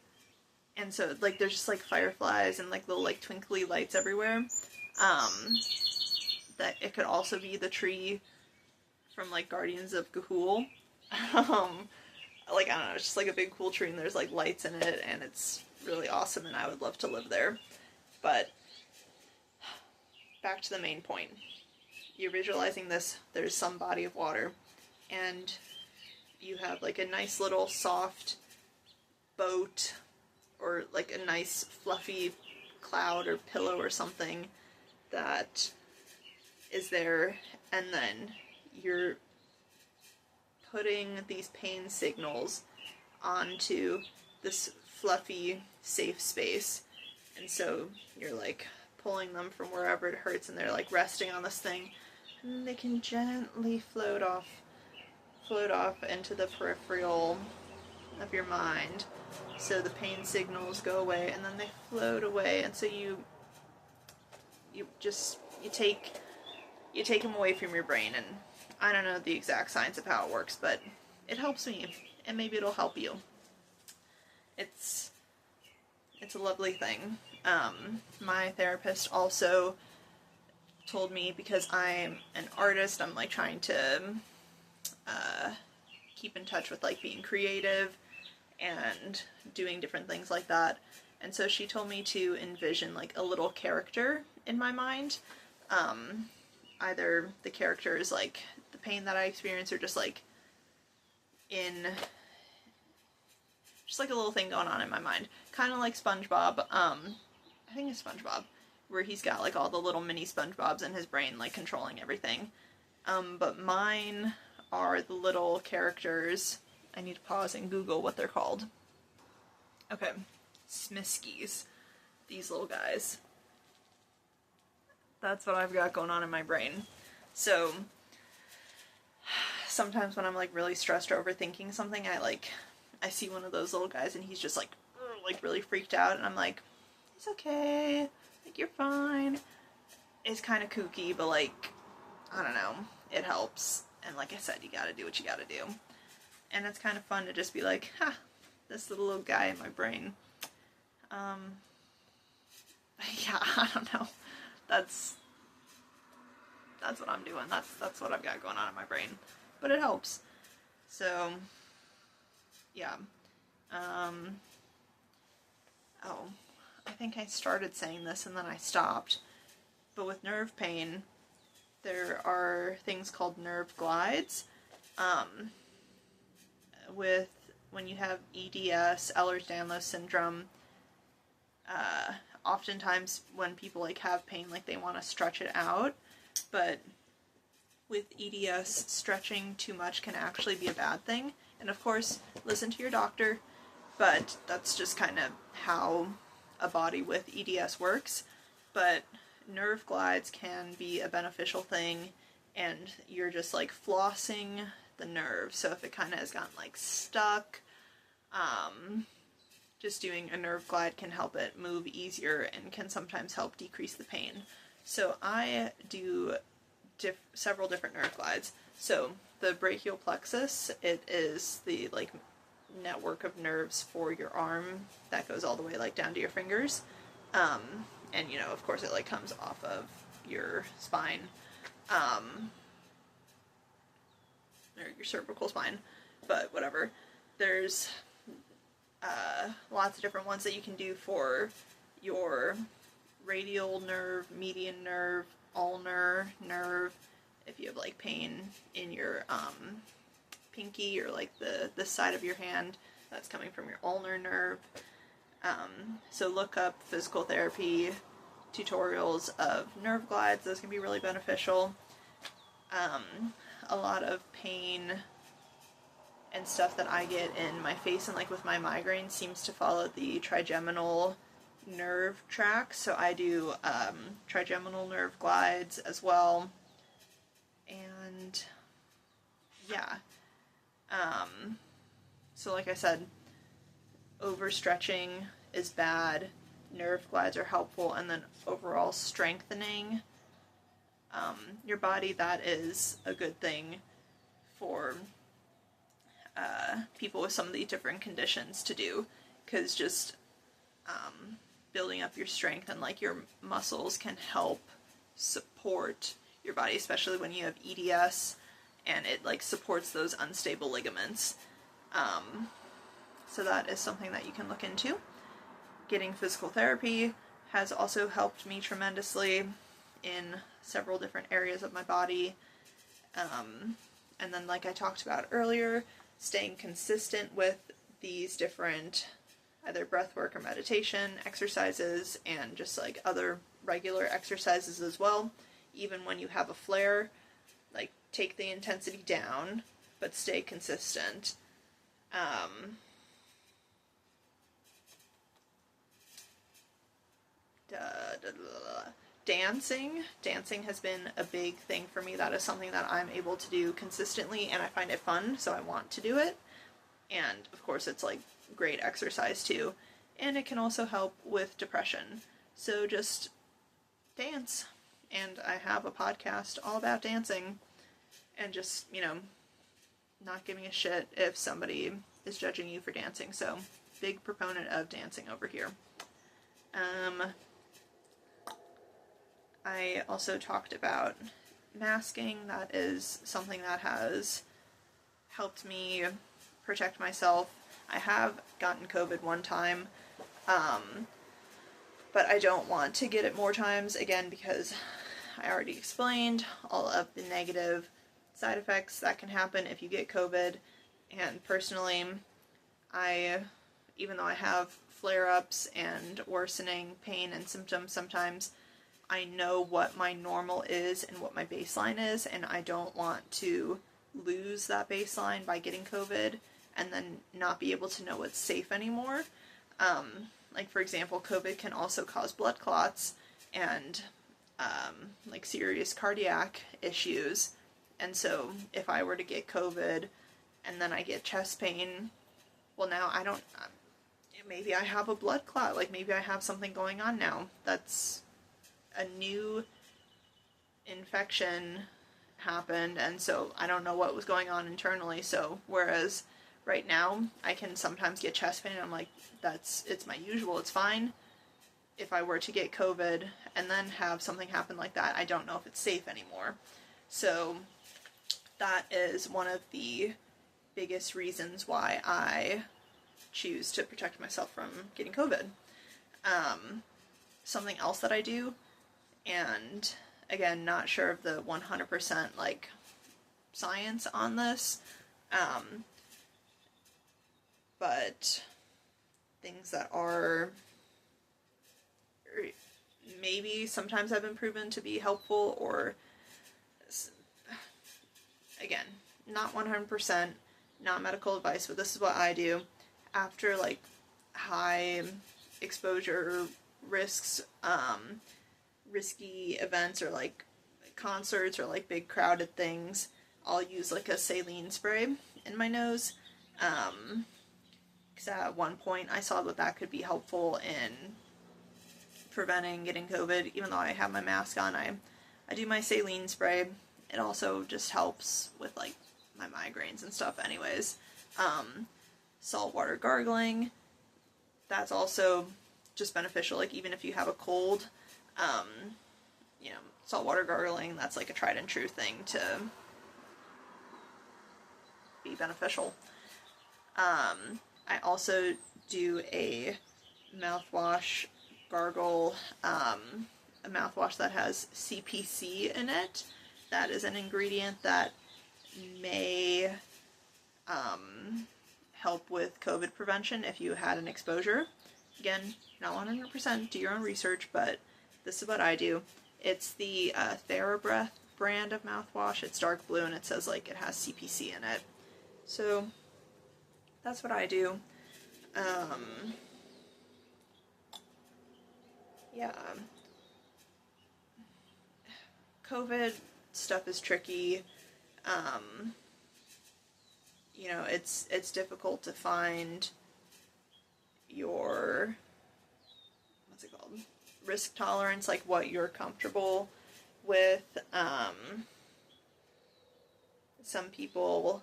and so like there's just like fireflies and like little like twinkly lights everywhere. That it could also be the tree from like Guardians of Ga'Hoole. Like I don't know, it's just like a big cool tree and there's like lights in it and it's really awesome and I would love to live there. But back to the main point. You're visualizing this, there's some body of water, and you have like a nice little soft boat or like a nice fluffy cloud or pillow or something that is there, and then you're putting these pain signals onto this fluffy safe space, and so you're like pulling them from wherever it hurts and they're like resting on this thing, and they can gently float off into the peripheral of your mind, so the pain signals go away and then they float away, and so you take them away from your brain. And I don't know the exact science of how it works, but it helps me, and maybe it'll help you. It's a lovely thing. My therapist also told me, because I'm an artist, I'm like trying to keep in touch with like being creative and doing different things like that. And so she told me to envision like a little character in my mind. Either the character is like the pain that I experience, or just like just like a little thing going on in my mind. Kind of like SpongeBob. I think it's SpongeBob, where he's got like all the little mini SpongeBobs in his brain, like controlling everything. But mine are the little characters. I need to pause and Google what they're called. Okay, Smiskies. These little guys. That's what I've got going on in my brain. So sometimes when I'm like really stressed or overthinking something, I see one of those little guys and he's just like really freaked out, and I'm like, it's okay, like you're fine. It's kind of kooky, but like, I don't know, it helps. And like I said, you gotta do what you gotta do. And it's kind of fun to just be like, ha, this little guy in my brain. Yeah, I don't know. That's what I'm doing. That's what I've got going on in my brain. But it helps. So, yeah. Oh, I think I started saying this and then I stopped. But with nerve pain, there are things called nerve glides. When you have EDS, Ehlers-Danlos syndrome, oftentimes when people like have pain, like they want to stretch it out, but with EDS, stretching too much can actually be a bad thing. And of course, listen to your doctor, but that's just kind of how a body with EDS works. But nerve glides can be a beneficial thing, and you're just like flossing the nerve. So if it kind of has gotten like stuck, just doing a nerve glide can help it move easier and can sometimes help decrease the pain. So I do several different nerve glides. So the brachial plexus, it is the like network of nerves for your arm that goes all the way like down to your fingers. And you know, of course it like comes off of your spine, or your cervical spine, but whatever. There's lots of different ones that you can do for your radial nerve, median nerve, ulnar nerve. If you have like pain in your pinky or like the side of your hand, that's coming from your ulnar nerve. So look up physical therapy tutorials of nerve glides. Those can be really beneficial. A lot of pain and stuff that I get in my face and like with my migraine seems to follow the trigeminal nerve track. So I do trigeminal nerve glides as well. And yeah. So like I said, overstretching is bad, nerve glides are helpful, and then overall strengthening your body, that is a good thing for people with some of the different conditions to do, because just building up your strength and like your muscles can help support your body, especially when you have EDS, and it like supports those unstable ligaments. So that is something that you can look into. Getting physical therapy has also helped me tremendously in several different areas of my body. And then, like I talked about earlier, staying consistent with these different either breath work or meditation exercises, and just like other regular exercises as well. Even when you have a flare, like take the intensity down, but stay consistent. Dancing has been a big thing for me. That is something that I'm able to do consistently, and I find it fun, so I want to do it. And of course it's like great exercise too. And it can also help with depression. So just dance. And I have a podcast all about dancing and just, not giving a shit if somebody is judging you for dancing. So big proponent of dancing over here. I also talked about masking. That is something that has helped me protect myself. I have gotten COVID one time, but I don't want to get it more times, again, because I already explained all of the negative side effects that can happen if you get COVID. And personally, even though I have flare-ups and worsening pain and symptoms sometimes, I know what my normal is and what my baseline is, and I don't want to lose that baseline by getting COVID and then not be able to know what's safe anymore. Like, for example, COVID can also cause blood clots and like serious cardiac issues. And so if I were to get COVID and then I get chest pain, well, now I don't, maybe I have a blood clot, like maybe I have something going on now. That's a new infection happened, and so I don't know what was going on internally. So whereas right now I can sometimes get chest pain and I'm like, it's my usual, it's fine. If I were to get COVID and then have something happen like that, I don't know if it's safe anymore. So that is one of the biggest reasons why I choose to protect myself from getting COVID. Something else that I do, and again, not sure of the 100% like science on this, but things that are maybe sometimes have been proven to be helpful, or again, not 100%, not medical advice, but this is what I do after like high exposure risks, risky events or like concerts or like big crowded things. I'll use like a saline spray in my nose, because at one point I saw that could be helpful in preventing getting COVID. Even though I have my mask on, I do my saline spray. It also just helps with like my migraines and stuff anyways. Saltwater gargling, that's also just beneficial, like even if you have a cold, saltwater gargling, that's like a tried and true thing to be beneficial. I also do a mouthwash gargle, a mouthwash that has CPC in it. That is an ingredient that may help with COVID prevention if you had an exposure. Again, not 100%, do your own research, but this is what I do. It's the TheraBreath brand of mouthwash. It's dark blue and it says like it has CPC in it. So that's what I do. Yeah. COVID stuff is tricky. It's difficult to find your, what's it called, risk tolerance, like what you're comfortable with. Some people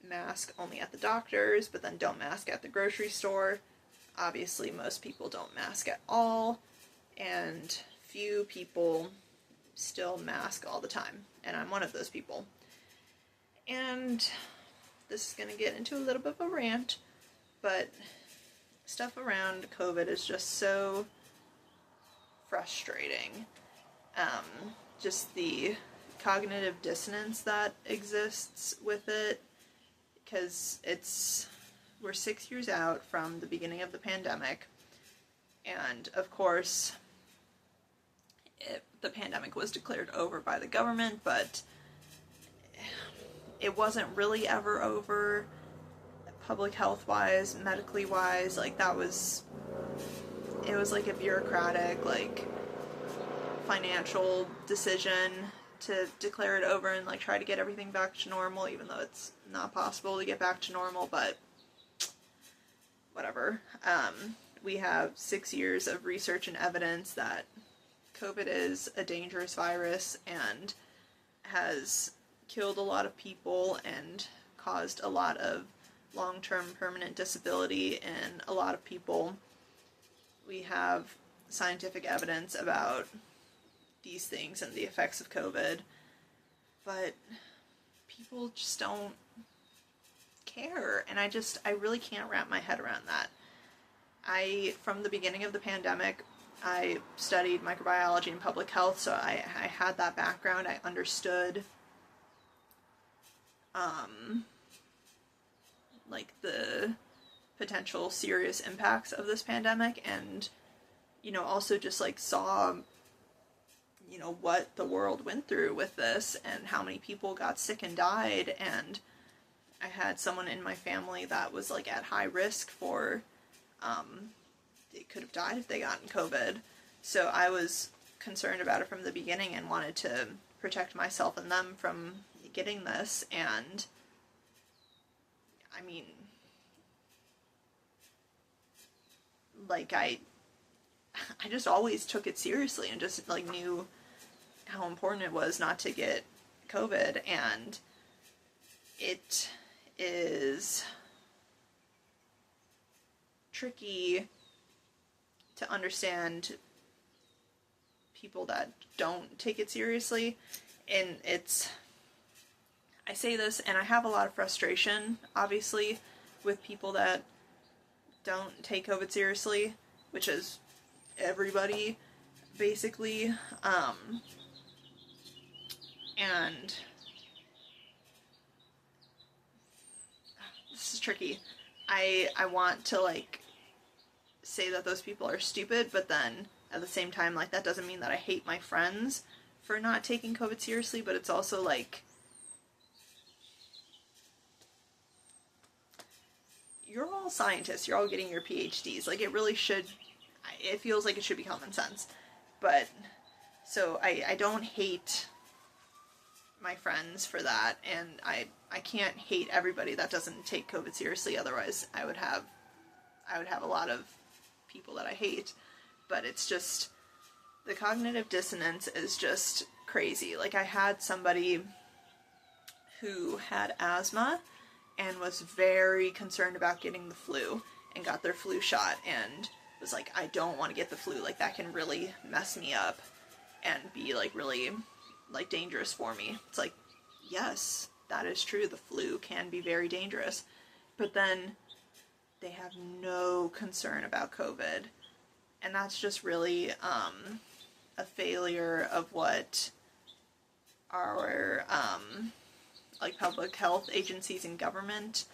mask only at the doctor's, but then don't mask at the grocery store. Obviously, most people don't mask at all, and few people still mask all the time, and I'm one of those people. And this is going to get into a little bit of a rant, but stuff around COVID is just so frustrating. Just the cognitive dissonance that exists with it, because we're 6 years out from the beginning of the pandemic, and of course the pandemic was declared over by the government, but it wasn't really ever over public health wise, medically wise. Like it was like a bureaucratic, like financial decision to declare it over and like try to get everything back to normal, even though it's not possible to get back to normal. But whatever. We have 6 years of research and evidence that COVID is a dangerous virus and has killed a lot of people and caused a lot of long-term permanent disability in a lot of people. We have scientific evidence about these things and the effects of COVID, but people just don't care, and I really can't wrap my head around that. From the beginning of the pandemic, I studied microbiology and public health, so I had that background. I understood like the potential serious impacts of this pandemic, and also just like saw what the world went through with this and how many people got sick and died. And I had someone in my family that was like at high risk for they could have died if they gotten COVID. So I was concerned about it from the beginning and wanted to protect myself and them from getting this. And I mean, like I just always took it seriously and just like knew how important it was not to get COVID. And it is tricky to understand people that don't take it seriously. And I say this and I have a lot of frustration, obviously, with people that don't take COVID seriously, which is everybody, basically. And this is tricky. I want to like say that those people are stupid, but then at the same time, like, that doesn't mean that I hate my friends for not taking COVID seriously. But it's also like, you're all scientists, you're all getting your PhDs, like, it feels like it should be common sense. But so I don't hate my friends for that, and I can't hate everybody that doesn't take COVID seriously, otherwise I would have a lot of people that I hate. But it's just, the cognitive dissonance is just crazy. Like, I had somebody who had asthma and was very concerned about getting the flu and got their flu shot and was like, I don't want to get the flu, like, that can really mess me up and be like really like dangerous for me. It's like, yes, that is true, the flu can be very dangerous, but then they have no concern about COVID. And that's just really a failure of what our like public health agencies and government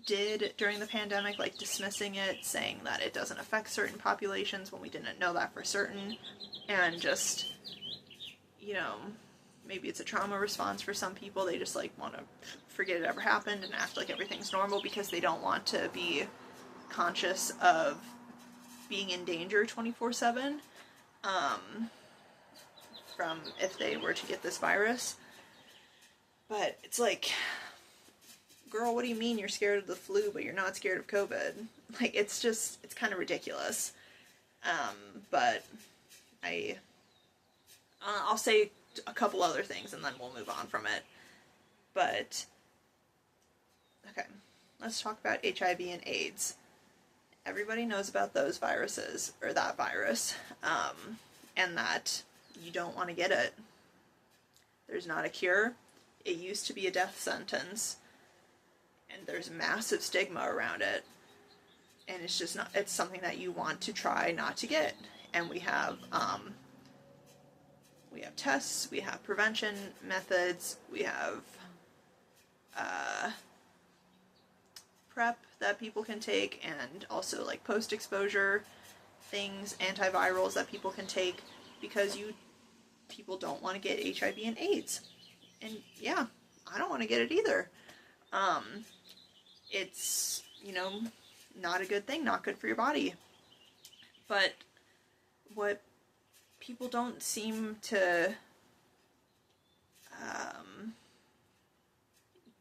did during the pandemic, like dismissing it, saying that it doesn't affect certain populations when we didn't know that for certain, and just, maybe it's a trauma response for some people. They just like want to forget it ever happened and act like everything's normal because they don't want to be conscious of being in danger 24/7 from if they were to get this virus. But it's like, girl, what do you mean you're scared of the flu but you're not scared of COVID? Like, it's kind of ridiculous. But I'll say a couple other things and then we'll move on from it. But okay, let's talk about HIV and AIDS. Everybody knows about those viruses, or that virus, and that you don't want to get it. There's not a cure. It used to be a death sentence, and there's massive stigma around it, and it's just not, it's something that you want to try not to get. And we have tests, we have prevention methods, we have PrEP that people can take, and also like post-exposure things, antivirals that people can take, because people don't want to get HIV and AIDS. And yeah, I don't want to get it either. It's, not a good thing, not good for your body. But what people don't seem to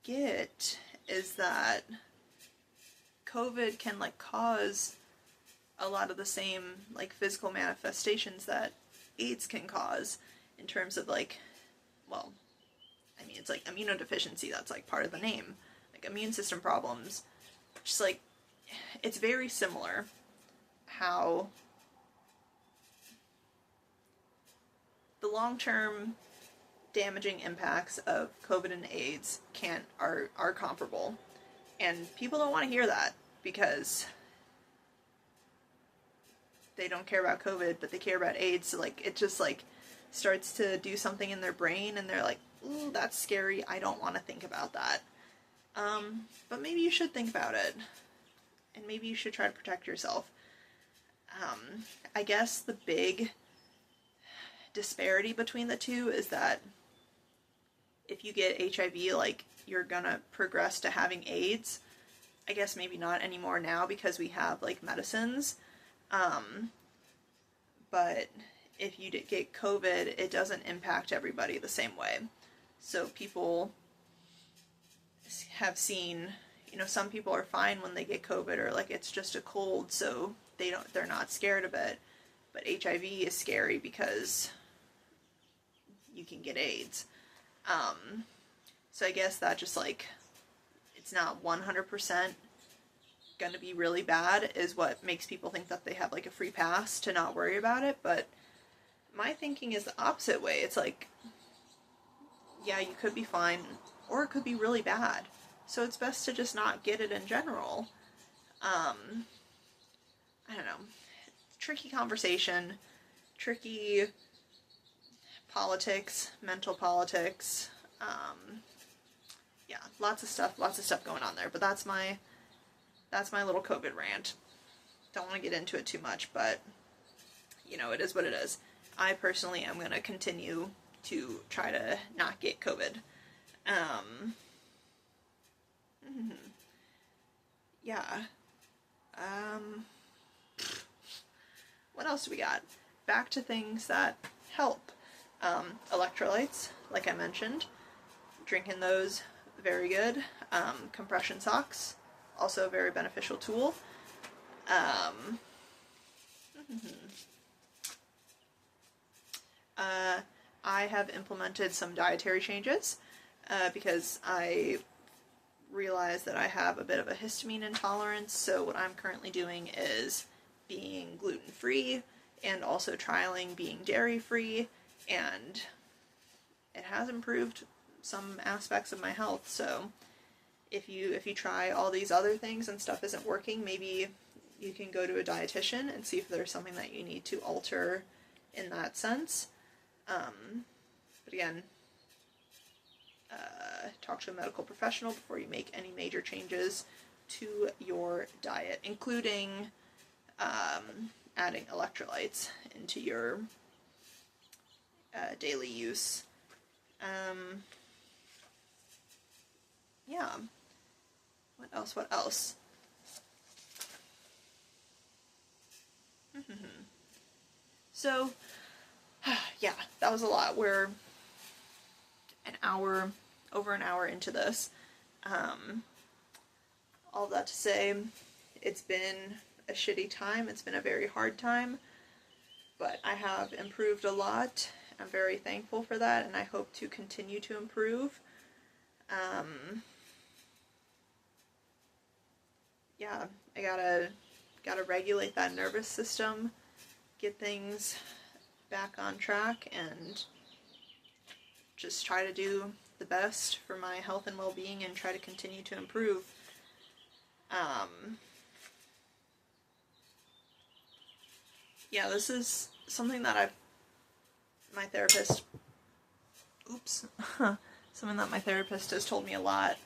get is that COVID can like cause a lot of the same like physical manifestations that AIDS can cause in terms of like, well, I mean, it's like immunodeficiency, that's like part of the name, like immune system problems. Just like, it's very similar how the long-term damaging impacts of COVID and AIDS are comparable. And people don't want to hear that because they don't care about COVID, but they care about AIDS. So like, it just like starts to do something in their brain and they're like, ooh, that's scary. I don't want to think about that. But maybe you should think about it. And maybe you should try to protect yourself. I guess the big disparity between the two is that if you get HIV, like, you're gonna progress to having AIDS. I guess maybe not anymore now because we have, like, medicines. But if you get COVID, it doesn't impact everybody the same way. So people have seen, you know, some people are fine when they get COVID, or like it's just a cold, so they're not scared of it. But HIV is scary because you can get AIDS. So I guess that just like, it's not 100% going to be really bad is what makes people think that they have like a free pass to not worry about it. But my thinking is the opposite way. It's like, yeah, you could be fine, or it could be really bad. So it's best to just not get it in general. I don't know. Tricky conversation, tricky politics, mental politics. Yeah, lots of stuff going on there. But that's my little COVID rant. Don't want to get into it too much, but you know, it is what it is. I personally am going to continue to try to not get COVID. Yeah. What else do we got? Back to things that help. Electrolytes, like I mentioned. Drinking those, very good. Compression socks, also a very beneficial tool. I have implemented some dietary changes because I realized that I have a bit of a histamine intolerance, so what I'm currently doing is being gluten-free and also trialing being dairy-free, and it has improved some aspects of my health. So if you try all these other things and stuff isn't working, maybe you can go to a dietitian and see if there's something that you need to alter in that sense. But again, talk to a medical professional before you make any major changes to your diet, including adding electrolytes into your daily use. Yeah. What else? So, yeah, that was a lot. We're over an hour into this. All that to say, it's been a shitty time. It's been a very hard time, but I have improved a lot. I'm very thankful for that, and I hope to continue to improve. Yeah, I gotta regulate that nervous system, get things back on track, and just try to do the best for my health and well-being and try to continue to improve. Yeah, this is something that my therapist has told me a lot,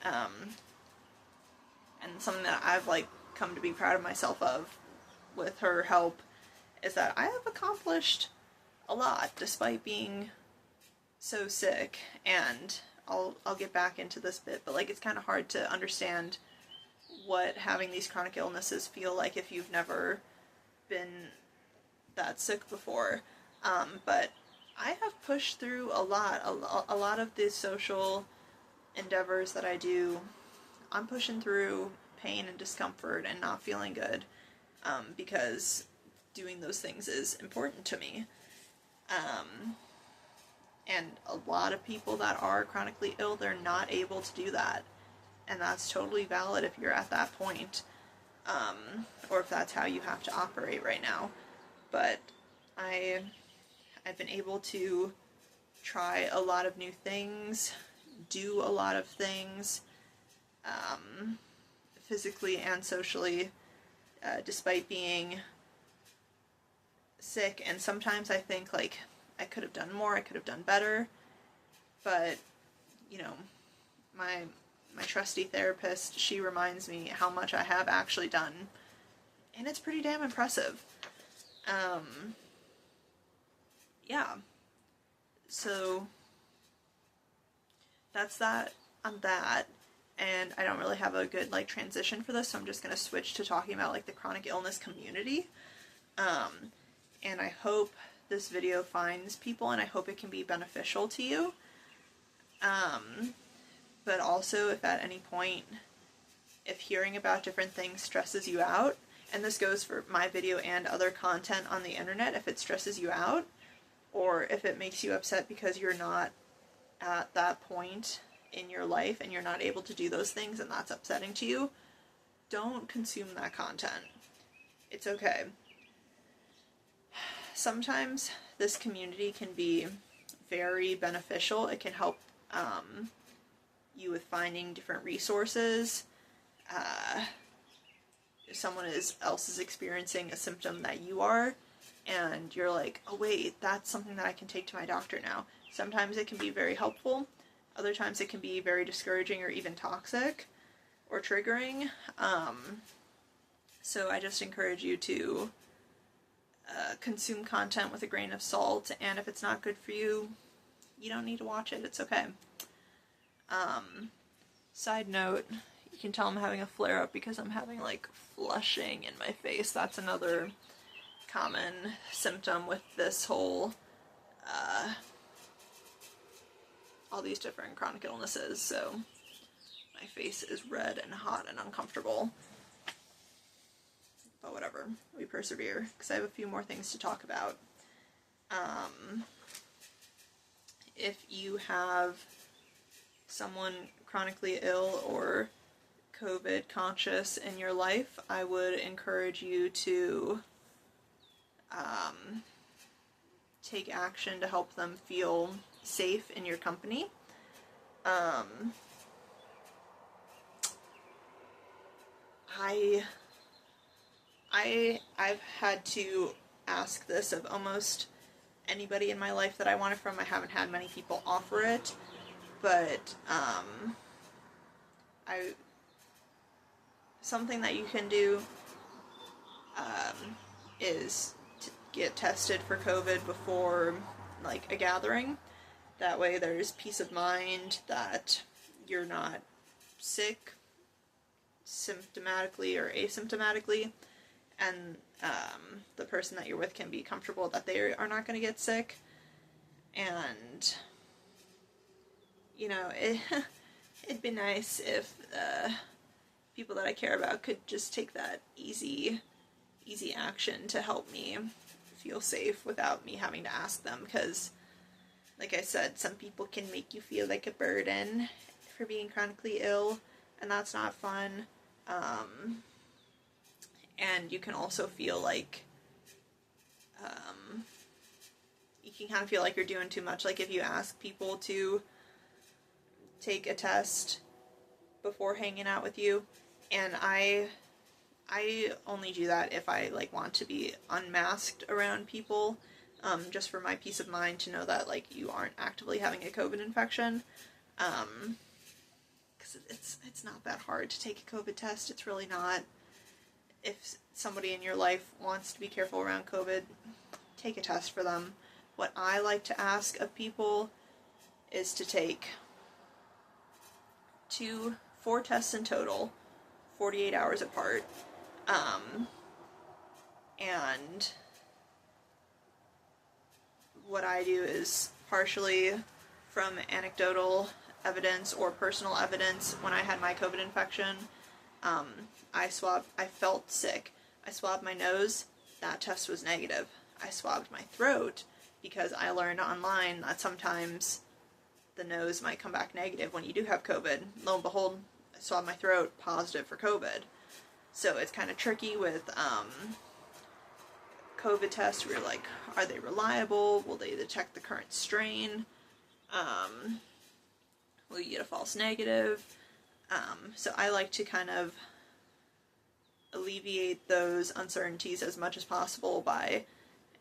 and something that I've like come to be proud of myself of with her help is that I have accomplished a lot despite being so sick. And I'll get back into this bit, but like, it's kind of hard to understand what having these chronic illnesses feel like if you've never been that sick before. But I have pushed through a lot of the social endeavors that I do. I'm pushing through pain and discomfort and not feeling good, because doing those things is important to me. And a lot of people that are chronically ill, they're not able to do that. And that's totally valid if you're at that point, or if that's how you have to operate right now. But I've been able to try a lot of new things, do a lot of things, physically and socially, despite being sick. And sometimes I think, like, I could have done more, I could have done better, but, you know, my trusty therapist, she reminds me how much I have actually done, and it's pretty damn impressive. Yeah, so that's that on that. And I don't really have a good, like, transition for this, so I'm just going to switch to talking about, like, the chronic illness community. And I hope this video finds people, and I hope it can be beneficial to you. But also, if at any point, if hearing about different things stresses you out, and this goes for my video and other content on the internet, if it stresses you out, or if it makes you upset because you're not at that point in your life and you're not able to do those things and that's upsetting to you, don't consume that content. It's okay. Sometimes this community can be very beneficial. It can help you with finding different resources. If someone else is experiencing a symptom that you are, and you're like, oh wait, that's something that I can take to my doctor now. Sometimes it can be very helpful. Other times it can be very discouraging or even toxic or triggering. So I just encourage you to consume content with a grain of salt, and if it's not good for you, you don't need to watch it. It's okay. Side note, you can tell I'm having a flare-up because I'm having, like, flushing in my face. That's another common symptom with this whole, all these different chronic illnesses. So my face is red and hot and uncomfortable. But whatever, we persevere, because I have a few more things to talk about. If you have someone chronically ill or COVID conscious in your life, I would encourage you to take action to help them feel safe in your company. I've had to ask this of almost anybody in my life that I want it from. I haven't had many people offer it, but something that you can do is to get tested for COVID before, like, a gathering. That way there's peace of mind that you're not sick symptomatically or asymptomatically, and the person that you're with can be comfortable that they are not going to get sick. And, you know, it'd be nice if people that I care about could just take that easy action to help me feel safe without me having to ask them, because, like I said, some people can make you feel like a burden for being chronically ill, and that's not fun. And you can also feel like, you can kind of feel like you're doing too much. Like, if you ask people to take a test before hanging out with you, and I only do that if I, like, want to be unmasked around people, just for my peace of mind to know that, like, you aren't actively having a COVID infection, because it's not that hard to take a COVID test. It's really not. If somebody in your life wants to be careful around COVID, take a test for them. What I like to ask of people is to take 4 tests in total, 48 hours apart, and what I do is partially from anecdotal evidence or personal evidence. When I had my COVID infection, I felt sick. I swabbed my nose, that test was negative. I swabbed my throat because I learned online that sometimes the nose might come back negative when you do have COVID. Lo and behold, I swabbed my throat, positive for COVID. So it's kind of tricky with COVID tests. We're like, are they reliable? Will they detect the current strain? Will you get a false negative? So I like to kind of alleviate those uncertainties as much as possible by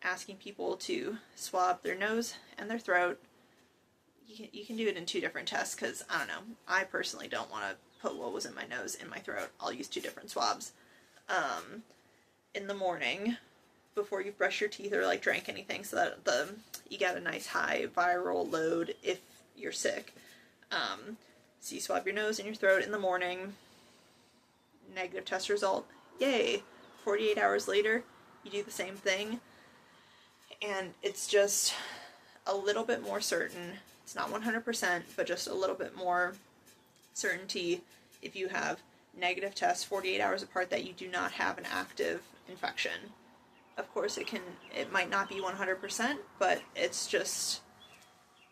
asking people to swab their nose and their throat. You can do it in 2 different tests because, I don't know, I personally don't want to put what was in my nose in my throat. I'll use 2 different swabs. In the morning, before you brush your teeth or like drank anything, so that you get a nice high viral load if you're sick. So you swab your nose and your throat in the morning, negative test result, yay. 48 hours later, you do the same thing, and it's just a little bit more certain. It's not 100%, but just a little bit more certainty if you have negative tests 48 hours apart that you do not have an active infection. Of course, it might not be 100%, but it's just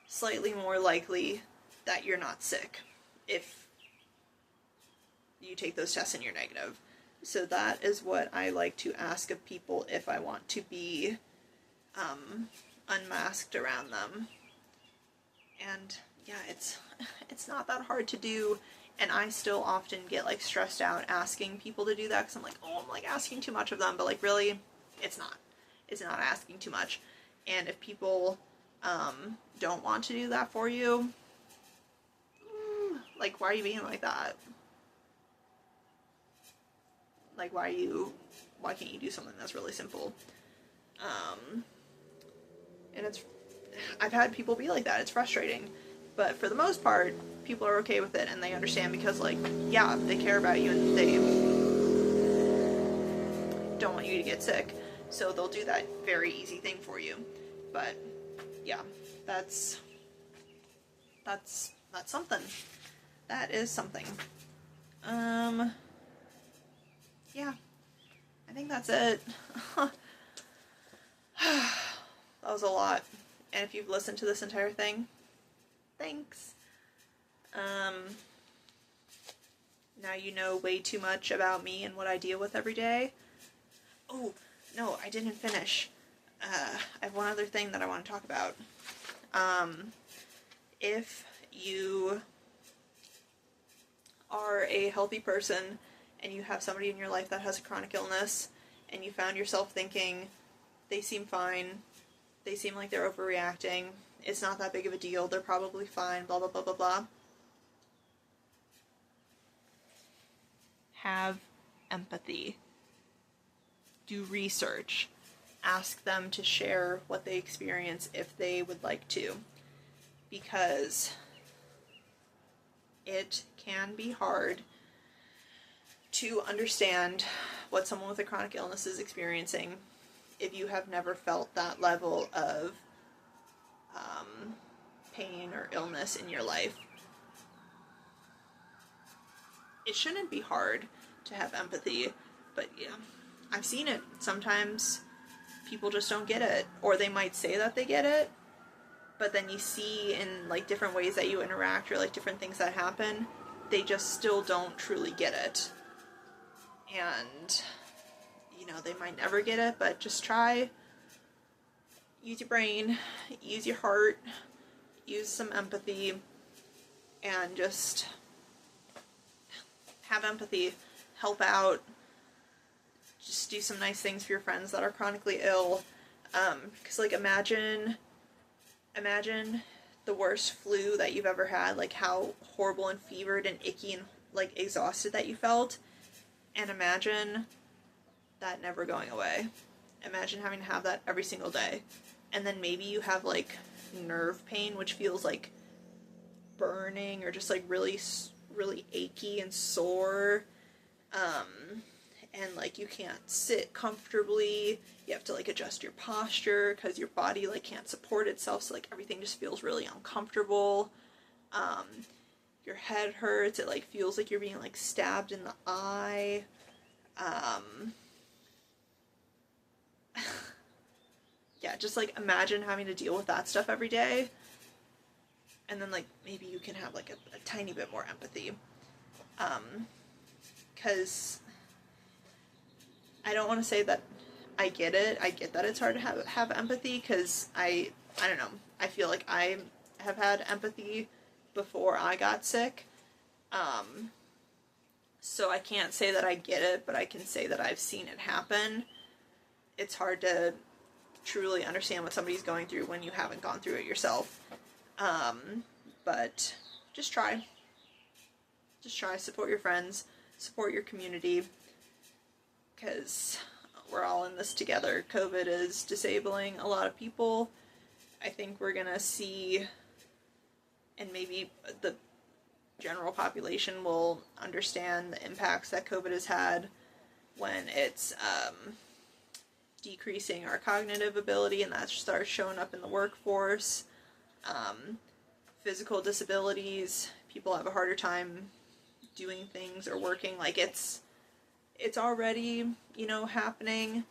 slightly more likely that you're not sick if you take those tests and you're negative. So that is what I like to ask of people if I want to be unmasked around them. And yeah, it's not that hard to do, and I still often get like stressed out asking people to do that because I'm like, oh, I'm like asking too much of them, but like really, it's not asking too much. And if people don't want to do that for you, like, why are you being like that? Like, why can't you do something that's really simple? And I've had people be like that. It's frustrating. But for the most part, people are okay with it and they understand because, like, yeah, they care about you and they don't want you to get sick. So they'll do that very easy thing for you. But yeah, that's something. That is something. Yeah, I think that's it. That was a lot. And if you've listened to this entire thing, thanks. Now you know way too much about me and what I deal with every day. Oh, no, I didn't finish. I have one other thing that I want to talk about. If you are a healthy person and you have somebody in your life that has a chronic illness and you found yourself thinking, they seem fine, they seem like they're overreacting, it's not that big of a deal, they're probably fine, blah, blah, blah, blah, blah. Have empathy. Do research. Ask them to share what they experience if they would like to. Because it can be hard to understand what someone with a chronic illness is experiencing if you have never felt that level of pain or illness in your life. It shouldn't be hard to have empathy, but yeah, I've seen it. Sometimes people just don't get it, or they might say that they get it, but then you see in like different ways that you interact or like different things that happen, they just still don't truly get it. And you know, they might never get it, but just try. Use your brain, use your heart, use some empathy, and just have empathy, help out, just do some nice things for your friends that are chronically ill. Because like imagine the worst flu that you've ever had, like how horrible and fevered and icky and like exhausted that you felt, and imagine that never going away. Imagine having to have that every single day. And then maybe you have like nerve pain, which feels like burning or just like really, really achy and sore. And like you can't sit comfortably. You have to like adjust your posture because your body like can't support itself. So like everything just feels really uncomfortable. your head hurts, it like feels like you're being like stabbed in the eye. Yeah, just like imagine having to deal with that stuff every day, and then like maybe you can have like a tiny bit more empathy, because I don't want to say that I get it. I get that it's hard to have empathy, because I don't know, I feel like I have had empathy before I got sick, so I can't say that I get it, but I can say that I've seen it happen. It's hard to truly understand what somebody's going through when you haven't gone through it yourself. But just try. Just try. Support your friends. Support your community. Because we're all in this together. COVID is disabling a lot of people. I think we're going to see, and maybe the general population will understand the impacts that COVID has had when it's decreasing our cognitive ability, and that starts showing up in the workforce. Physical disabilities, people have a harder time doing things or working. Like it's already, happening,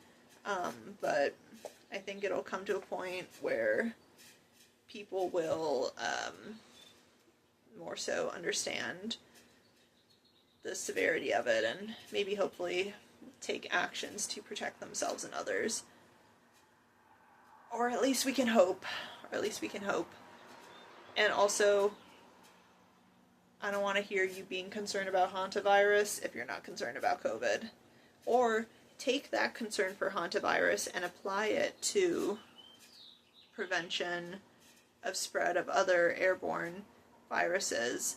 but I think it'll come to a point where people will more so understand the severity of it, and maybe hopefully take actions to protect themselves and others. Or at least we can hope. And also, I don't want to hear you being concerned about hantavirus if you're not concerned about COVID. Or take that concern for hantavirus and apply it to prevention of spread of other airborne viruses,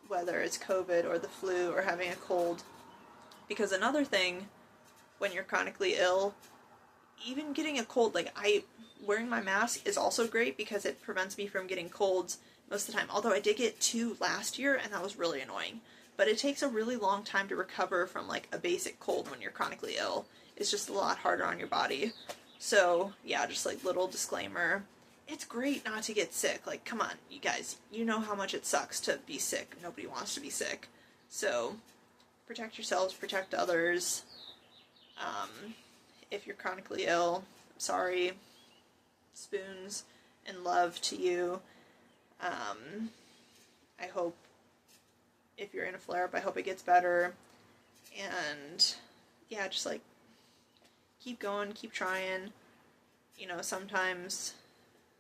whether it's COVID or the flu or having a cold. Because another thing, when you're chronically ill, even getting a cold, wearing my mask is also great because it prevents me from getting colds most of the time. Although I did get 2 last year, and that was really annoying. But it takes a really long time to recover from, a basic cold when you're chronically ill. It's just a lot harder on your body. So, yeah, just, little disclaimer. It's great not to get sick. Come on, you guys. You know how much it sucks to be sick. Nobody wants to be sick. So, protect yourselves, protect others. If you're chronically ill, I'm sorry. Spoons and love to you. I hope, if you're in a flare-up, I hope it gets better. And, yeah, just, keep going, keep trying. Sometimes,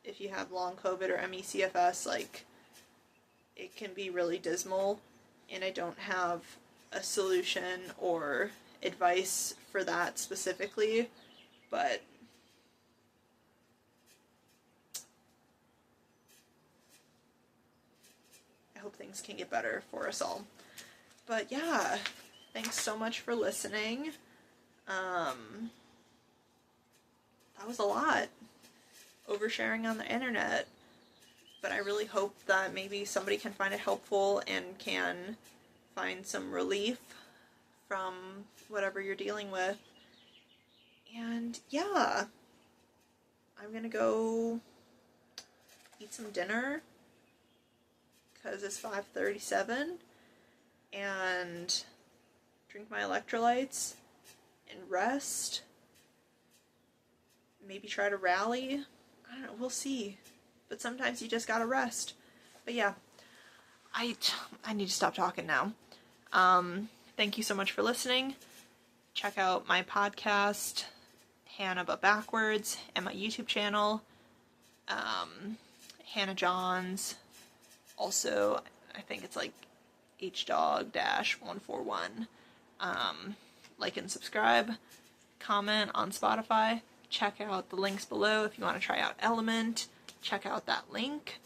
if you have long COVID or ME/CFS, it can be really dismal, and I don't have a solution or advice for that specifically, but I hope things can get better for us all. But yeah, thanks so much for listening. That was a lot. Oversharing on the internet. But I really hope that maybe somebody can find it helpful and can find some relief from whatever you're dealing with. And yeah, I'm gonna go eat some dinner because it's 5:37, and drink my electrolytes and rest. Maybe try to rally. I don't know, we'll see. But sometimes you just gotta rest. But yeah, I need to stop talking now. Thank you so much for listening. Check out my podcast, Hannah But Backwards, and my YouTube channel, Hannah Johns. Also, I think it's HDog-141. Like and subscribe. Comment on Spotify. Check out the links below if you want to try out Element. Check out that link.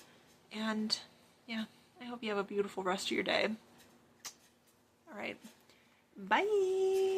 And, yeah, I hope you have a beautiful rest of your day. Alright. Bye!